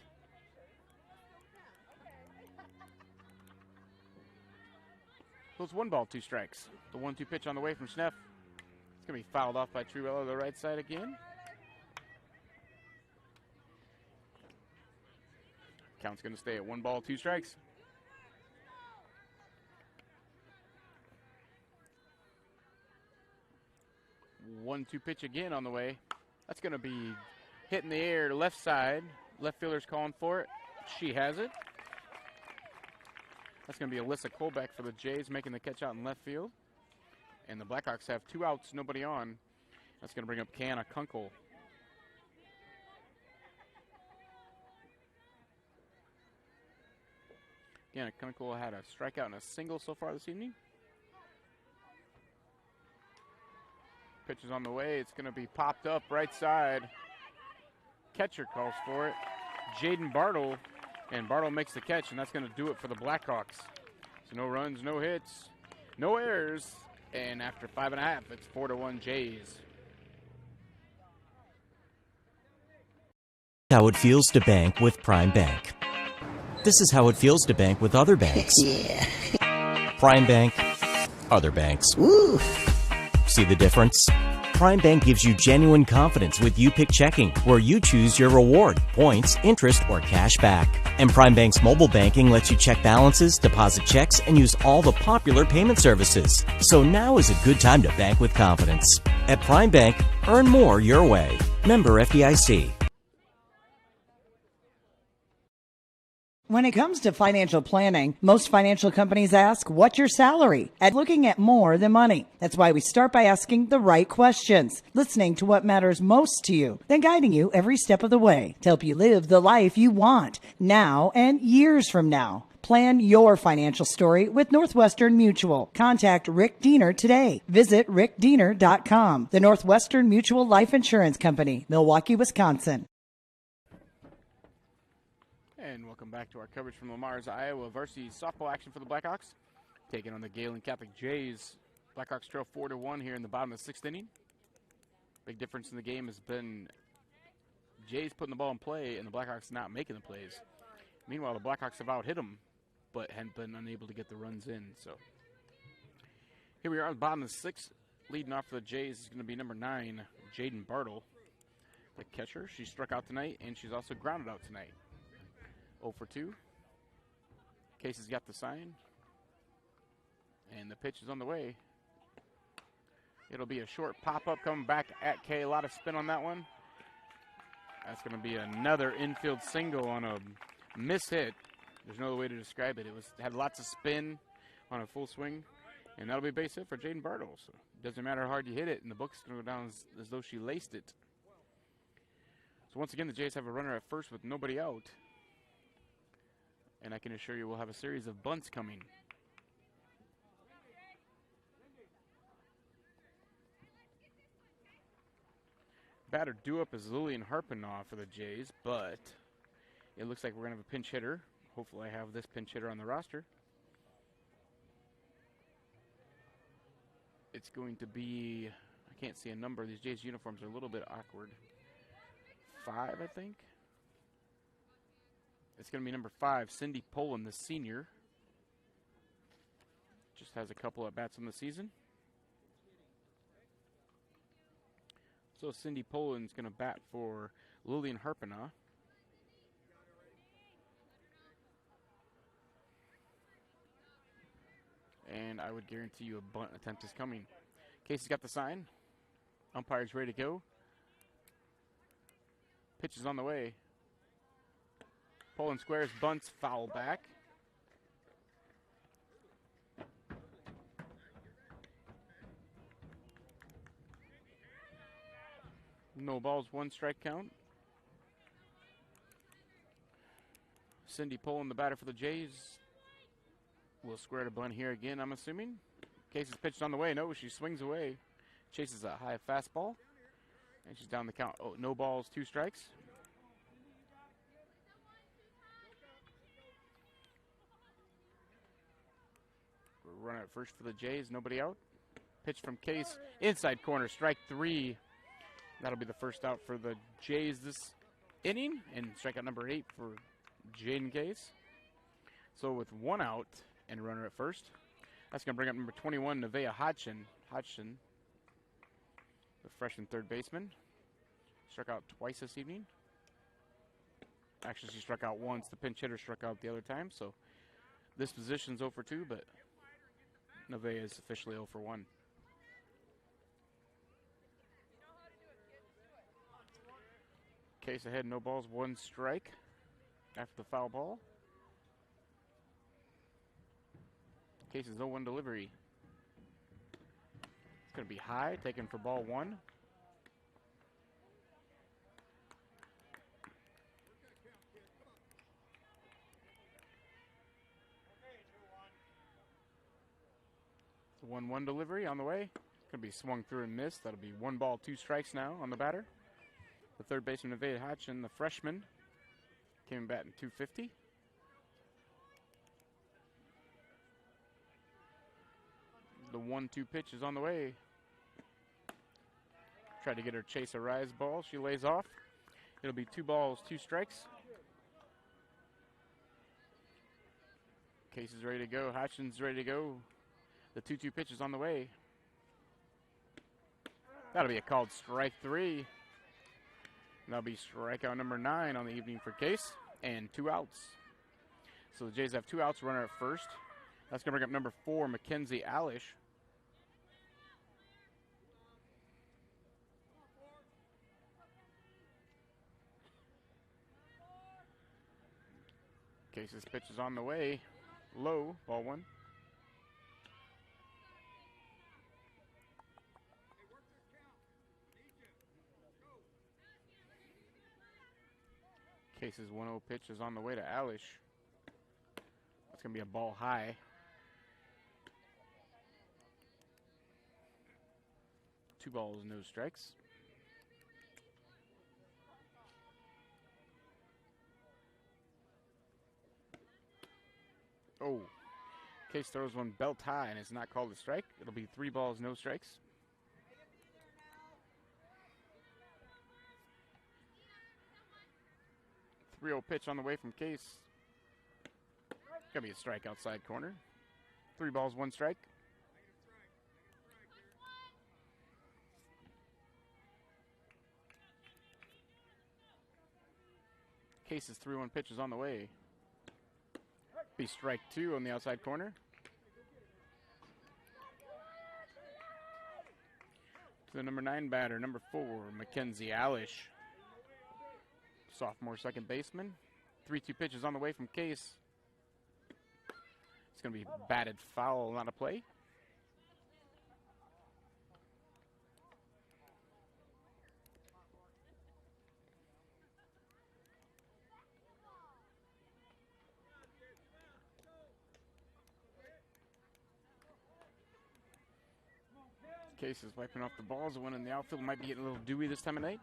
So it's 1 ball, 2 strikes. The 1-2 pitch on the way from Schnepp. It's going to be fouled off by Treeweiler to the right side again. Count's going to stay at 1 ball, 2 strikes. One-two pitch again on the way. That's going to be hit in the air to left side. Left fielder's calling for it. She has it. That's going to be Alyssa Colbeck for the Jays making the catch out in left field. And the Blackhawks have 2 outs, nobody on. That's going to bring up Kiana Kunkel. Kiana Kunkel had a strikeout and a single so far this evening. Pitch is on the way. It's going to be popped up right side. Catcher calls for it. Jaden Bartle. And Bartle makes the catch, and that's going to do it for the Blackhawks. So no runs, no hits, no errors. And after 5.5, it's 4-1 Jays. How it feels to bank with Prime Bank. This is how it feels to bank with other banks. Yeah. Prime Bank, other banks. Woo. See the difference? Prime Bank gives you genuine confidence with You-Pick Checking, where you choose your reward, points, interest, or cash back. And Prime Bank's mobile banking lets you check balances, deposit checks, and use all the popular payment services. So now is a good time to bank with confidence. At Prime Bank, earn more your way. Member FDIC. When it comes to financial planning, most financial companies ask, what's your salary? And looking at more than money. That's why we start by asking the right questions, listening to what matters most to you, then guiding you every step of the way to help you live the life you want now and years from now. Plan your financial story with Northwestern Mutual. Contact Rick Diener today. Visit rickdiener.com. The Northwestern Mutual Life Insurance Company, Milwaukee, Wisconsin. And welcome back to our coverage from Lamar's Iowa Varsity softball action for the Blackhawks. Taking on the Gehlen Catholic Jays. Blackhawks trail 4-1 here in the bottom of the 6th inning. Big difference in the game has been Jays putting the ball in play and the Blackhawks not making the plays. Meanwhile, the Blackhawks have out-hit them, but had been unable to get the runs in. So here we are on the bottom of the 6th. Leading off for the Jays is going to be number 9, Jaden Bartle, the catcher. She struck out tonight, and she's also grounded out tonight. 0 for 2. Casey's got the sign. And the pitch is on the way. It'll be a short pop-up coming back at Kay. A lot of spin on that one. That's going to be another infield single on a miss hit. There's no other way to describe it. It had lots of spin on a full swing. And that'll be a base hit for Jaden Bartle. So it doesn't matter how hard you hit it. And the book's going to go down as though she laced it. So once again, the Jays have a runner at first with nobody out. And I can assure you we'll have a series of bunts coming. Batter due up is Lillian Harpinaugh for the Jays, but it looks like we're going to have a pinch hitter. Hopefully I have this pinch hitter on the roster. It's going to be, I can't see a number. These Jays uniforms are a little bit awkward. 5, I think. It's going to be number 5, Cindy Poland, the senior. Just has a couple at bats on the season. So Cindy Poland's going to bat for Lillian Harpinaugh. And I would guarantee you a bunt attempt is coming. Casey's got the sign. Umpire's ready to go. Pitch is on the way. Pulling squares, bunts, foul back. No balls, 1 strike count. Cindy pulling the batter for the Jays. Will square to bunt here again, I'm assuming. Casey's pitched on the way. No, she swings away. Chases a high fastball. And she's down the count. Oh, no balls, 2 strikes. Run at first for the Jays. Nobody out. Pitch from Case. Inside corner. Strike 3. That'll be the first out for the Jays this inning. And strikeout number 8 for Jaden Case. So with 1 out and a runner at first, that's going to bring up number 21, Nevaeh Hodgson. Hodgson, the freshman third baseman. Struck out twice this evening. Actually, she struck out once. The pinch hitter struck out the other time. So this position's 0 for 2, but Nevaeh is officially 0 for 1. Case ahead, no balls, 1 strike after the foul ball. Case's 0-1 delivery. It's going to be high, taken for ball 1. It's a 1-1 delivery on the way. Going to be swung through and missed. That'll be 1 ball, 2 strikes now on the batter. The third baseman, Nevaeh Hodgson, the freshman, came in batting .250. The 1-2 pitch is on the way. Tried to get her chase a rise ball. She lays off. It'll be 2 balls, 2 strikes. Case is ready to go. Hodgson's ready to go. The 2-2 pitch is on the way. That'll be a called strike 3. That'll be strikeout number 9 on the evening for Case, and 2 outs. So the Jays have 2 outs, runner at first. That's going to bring up number 4, Mackenzie Alish. Case's pitch is on the way. Low, ball 1. Case's 1-0 pitch is on the way to Alish. That's going to be a ball high. Two balls, no strikes. Oh, Case throws one belt high and it's not called a strike. It'll be 3 balls, no strikes. .3-0 pitch on the way from Case. Gonna be a strike outside corner. 3 balls, 1 strike. Case's 3-1 pitch is on the way. Be strike 2 on the outside corner. To the number 9 batter, number 4, Mackenzie Alish. Sophomore second baseman. 3-2 pitches on the way from Case. It's going to be batted foul, not a play. Case is wiping off the balls. The one in the outfield might be getting a little dewy this time of night.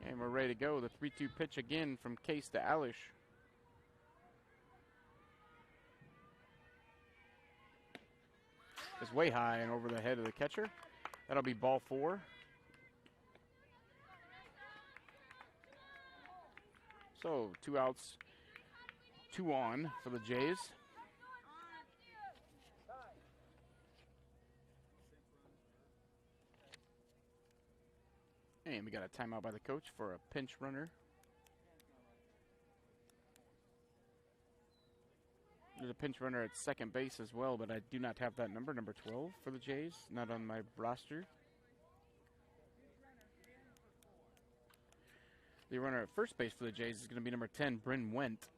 And we're ready to go. The 3-2 pitch again from Case to Alish. It's way high and over the head of the catcher. That'll be ball 4. So 2 outs, 2 on for the Jays. And we got a timeout by the coach for a pinch runner. There's a pinch runner at second base as well, but I do not have that number 12 for the Jays, not on my roster. The runner at first base for the Jays is going to be number 10, Bryn Went.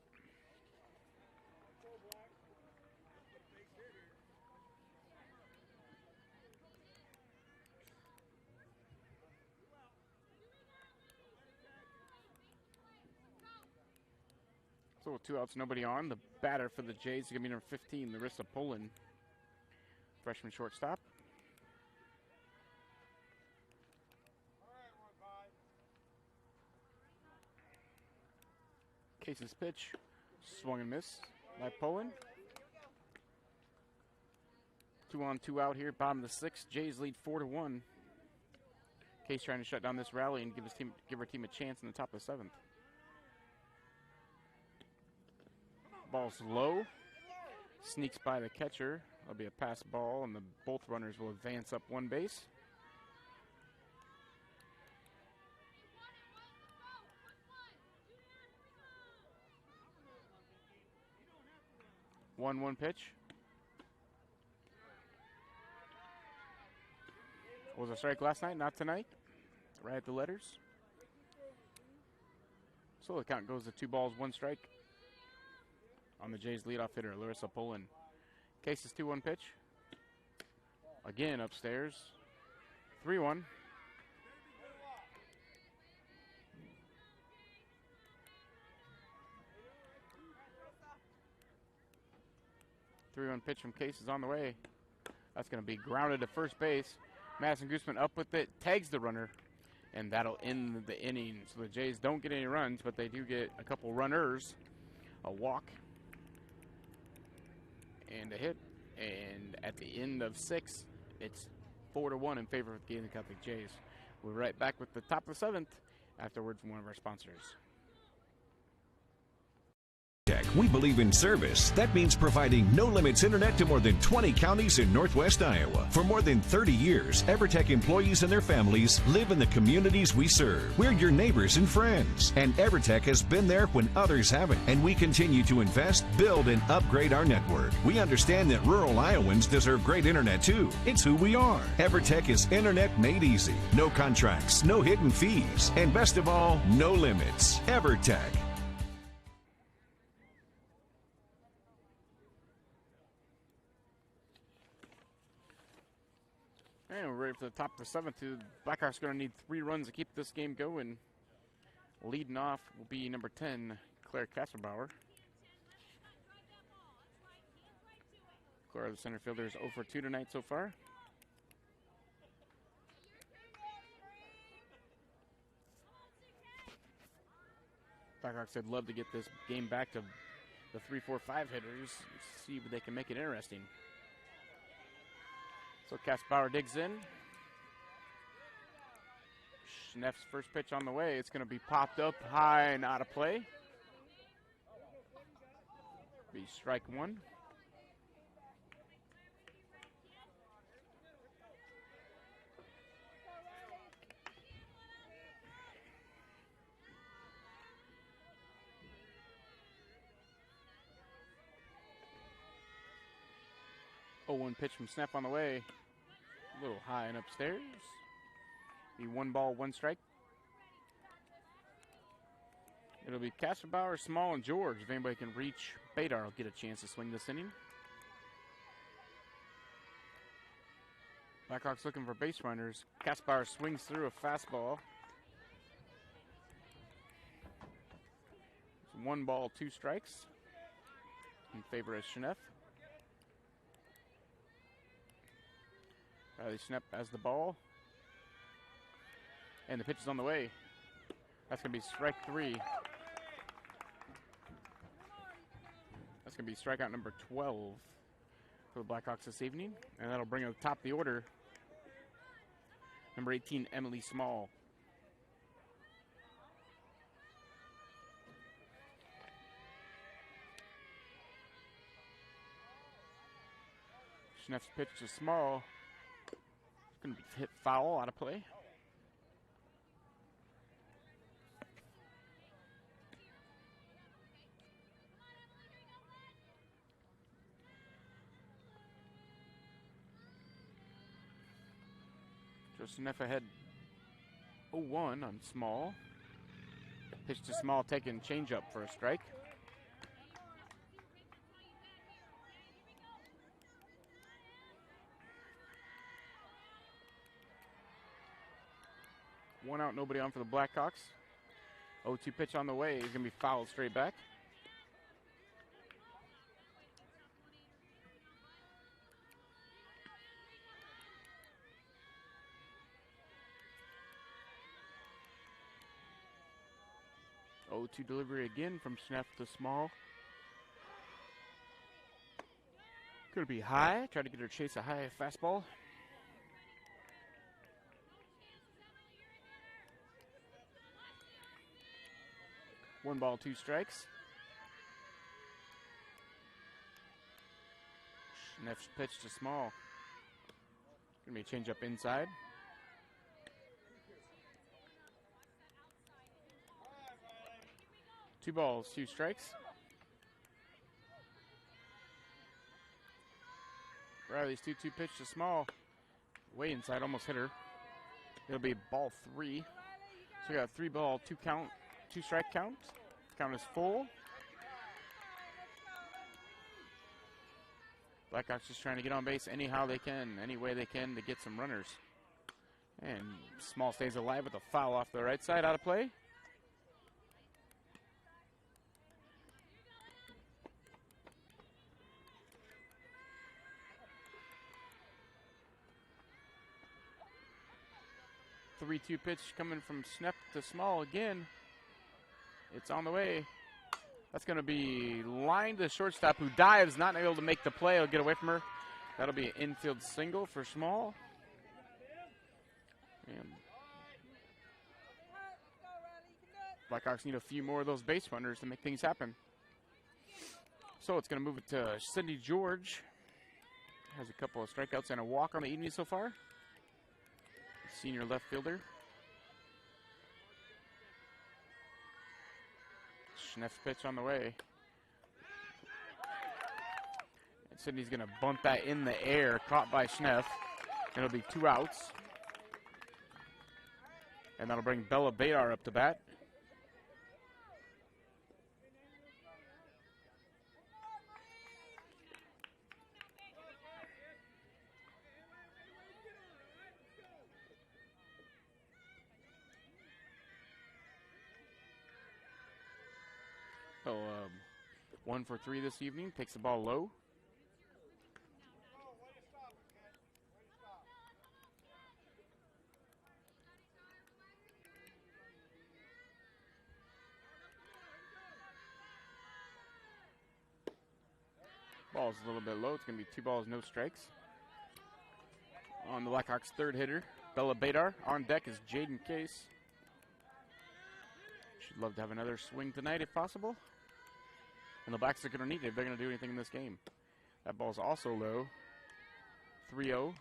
So with 2 outs, nobody on. The batter for the Jays is going to be number 15, Larissa Poland, freshman shortstop. Case's pitch, swung and miss by Poland. 2 on, 2 out here, bottom of the 6th. Jays lead 4-1. Case trying to shut down this rally and give her team a chance in the top of the 7th. Ball's low, sneaks by the catcher. That'll be a pass ball, and both runners will advance up 1 base. One pitch. Was a strike last night, not tonight. Right at the letters. So the count goes to 2 balls, 1 strike on the Jays' leadoff hitter, Larissa Poland. Case's 2-1 pitch. Again upstairs. 3-1. Pitch from Case is on the way. That's going to be grounded to first base. Madison Gooseman up with it, tags the runner, and that'll end the inning. So the Jays don't get any runs, but they do get a couple runners, a walk, and a hit. And at the end of 6, it's 4-1 in favor of the Gehlen Catholic Jays. We'll be right back with the top of the 7th afterward from one of our sponsors. We believe in service. That means providing no-limits internet to more than 20 counties in Northwest Iowa. For more than 30 years, EverTech employees and their families live in the communities we serve. We're your neighbors and friends. And EverTech has been there when others haven't. And we continue to invest, build, and upgrade our network. We understand that rural Iowans deserve great internet too. It's who we are. EverTech is internet made easy. No contracts, no hidden fees, and best of all, no limits. EverTech. And we're ready for the top of the 7th. The Blackhawks are going to need 3 runs to keep this game going. Leading off will be number 10, Claire Kasperbauer. Claire, the center fielder, is 0 for 2 tonight so far. Blackhawks would love to get this game back to the 3-4-5 hitters, see if they can make it interesting. So Kasperbauer digs in. Schneff's first pitch on the way. It's going to be popped up high and out of play. Be strike 1. Oh, 1 pitch from Schneff on the way. A little high and upstairs. Be 1 ball, 1 strike. It'll be Kasperbauer, Small, and George. If anybody can reach Badar, will get a chance to swing this inning. Blackhawks looking for base runners. Kasperbauer swings through a fastball. It's 1 ball, 2 strikes in favor of Schneff. Schnepp has the ball. And the pitch is on the way. That's going to be strike 3. That's going to be strikeout number 12 for the Blackhawks this evening. And that'll bring up the top of the order. Number 18, Emily Small. Schneff's pitch to Small. Going to be hit foul, out of play. Just Nevaeh ahead 0-1 on Small. Pitch to Small, taking changeup for a strike. One out, nobody on for the Blackhawks. 0-2 pitch on the way. He's going to be fouled straight back. To delivery again from Schneff to Small. Going to be high. Try to get her to chase a high fastball. One ball, two strikes. Schneff's pitch to Small. Going to be a change up inside. Two balls, two strikes. Riley's 2-2 pitch to Small. Way inside, almost hit her. It'll be ball 3. So we got a 3-ball, 2-count, 2-strike count. Count is full. Blackhawks just trying to get on base anyhow they can, any way they can to get some runners. And Small stays alive with a foul off the right side, out of play. The 3-2 pitch coming from Schnepp to Small again. It's on the way. That's going to be lined to the shortstop who dives, not able to make the play. He'll get away from her. That'll be an infield single for Small. And Blackhawks need a few more of those base runners to make things happen. So it's going to move it to Cindy George. Has a couple of strikeouts and a walk on the evening so far. Senior left fielder. Schneff's pitch on the way. And Sydney's going to bunt that in the air, caught by Schneff. And it'll be 2 outs. And that'll bring Bella Badar up to bat. So 1 for 3 this evening. Takes the ball low. Ball's a little bit low. It's going to be 2 balls, no strikes. On the Blackhawks' third hitter, Bella Badar. On deck is Jaden Case. She'd love to have another swing tonight if possible. And the Blacks are going to need it if they're going to do anything in this game. That ball's also low. 3-0.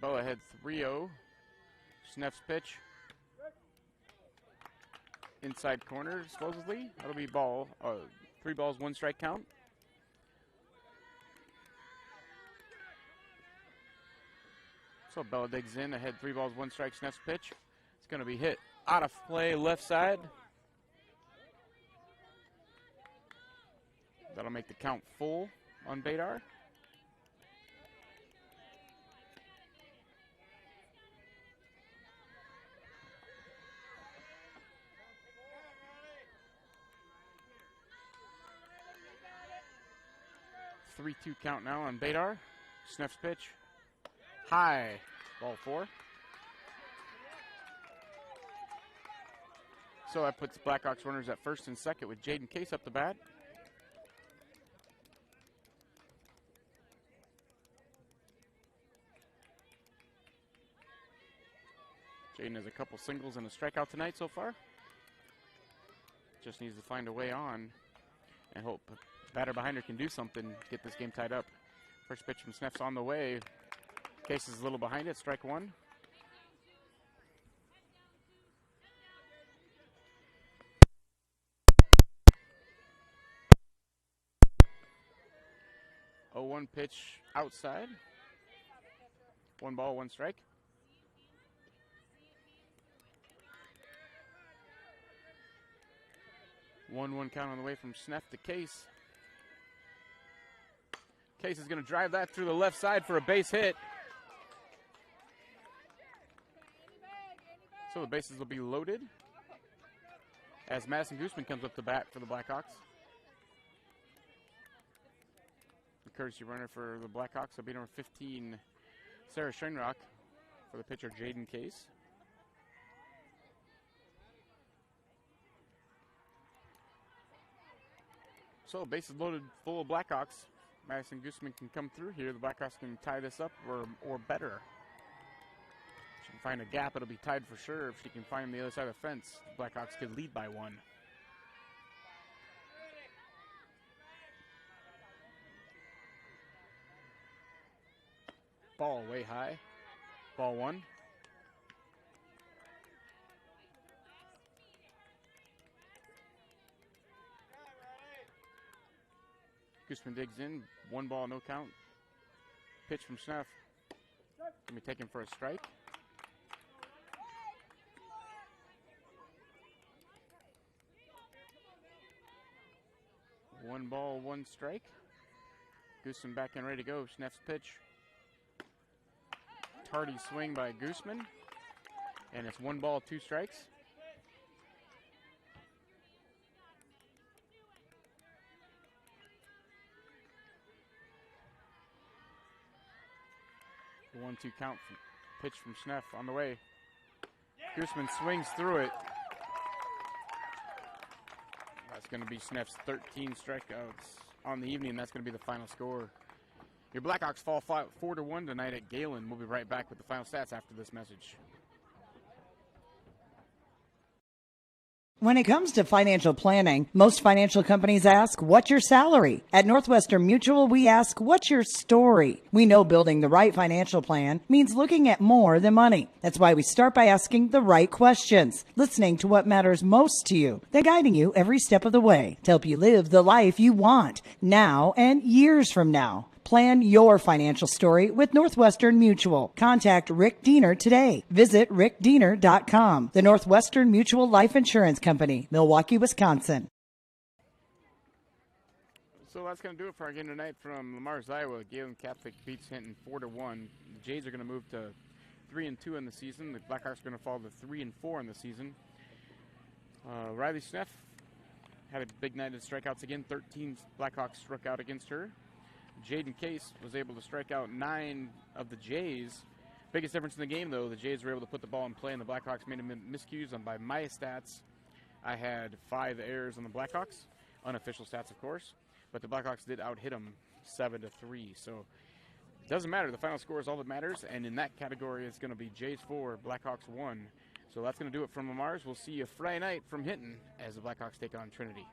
Bella head 3-0. Sneff's pitch. Inside corner, supposedly. That'll be ball. 3 balls, 1 strike count. So Bella digs in, ahead 3 balls, 1 strike, Sneff's pitch. It's going to be hit out of play, left side. That'll make the count full on Badar. The 3-2 count now on Badar. Sneff's pitch. High. Ball 4. So that puts Blackhawks runners at first and second with Jaden Case up the bat. Jaden has a couple singles and a strikeout tonight so far. Just needs to find a way on and hope batter behind her can do something, get this game tied up. First pitch from Sneff's on the way. Case is a little behind it, strike 1. 0-1 pitch outside. 1 ball, 1 strike. One count on the way from Sneff to Case. Case is going to drive that through the left side for a base hit. So the bases will be loaded as Madison Gooseman comes up to bat for the Blackhawks. The courtesy runner for the Blackhawks will be number 15, Sarah Scheinrock, for the pitcher Jaden Case. So bases loaded full of Blackhawks. Madison Gooseman can come through here. The Blackhawks can tie this up or better. She can find a gap, it'll be tied for sure. If she can find the other side of the fence, the Blackhawks could lead by 1. Ball way high. Ball 1. Gooseman digs in. 1 ball, no count. Pitch from Sneff. Gonna be taken for a strike. One ball, 1 strike. Gooseman back and ready to go. Sneff's pitch. Tardy swing by Gooseman. And it's 1 ball, 2 strikes. The 1-2 count pitch from Sneff on the way. Gooseman swings through it. That's going to be Sneff's 13 strikeouts on the evening. That's going to be the final score. Your Blackhawks fall 4-1 tonight at Gehlen. We'll be right back with the final stats after this message. When it comes to financial planning, most financial companies ask, what's your salary? At Northwestern Mutual, we ask, what's your story? We know building the right financial plan means looking at more than money. That's why we start by asking the right questions, listening to what matters most to you, then guiding you every step of the way to help you live the life you want now and years from now. Plan your financial story with Northwestern Mutual. Contact Rick Diener today. Visit rickdiener.com. The Northwestern Mutual Life Insurance Company, Milwaukee, Wisconsin. So that's going to do it for our game tonight from Lamar's, Iowa. Gehlen Catholic beats Hinton 4-1. The Jays are going to move to 3-2 in the season. The Blackhawks are going to fall to 3-4 in the season. Riley Sneff had a big night of strikeouts again. 13 Blackhawks struck out against her. Jaden Case was able to strike out 9 of the Jays. Biggest difference in the game, though, the Jays were able to put the ball in play, and the Blackhawks made miscues. And by my stats, I had 5 errors on the Blackhawks. Unofficial stats, of course. But the Blackhawks did out-hit them 7-3. So it doesn't matter. The final score is all that matters. And in that category, it's going to be Jays 4, Blackhawks 1. So that's going to do it from Lamar's. We'll see you Friday night from Hinton as the Blackhawks take on Trinity.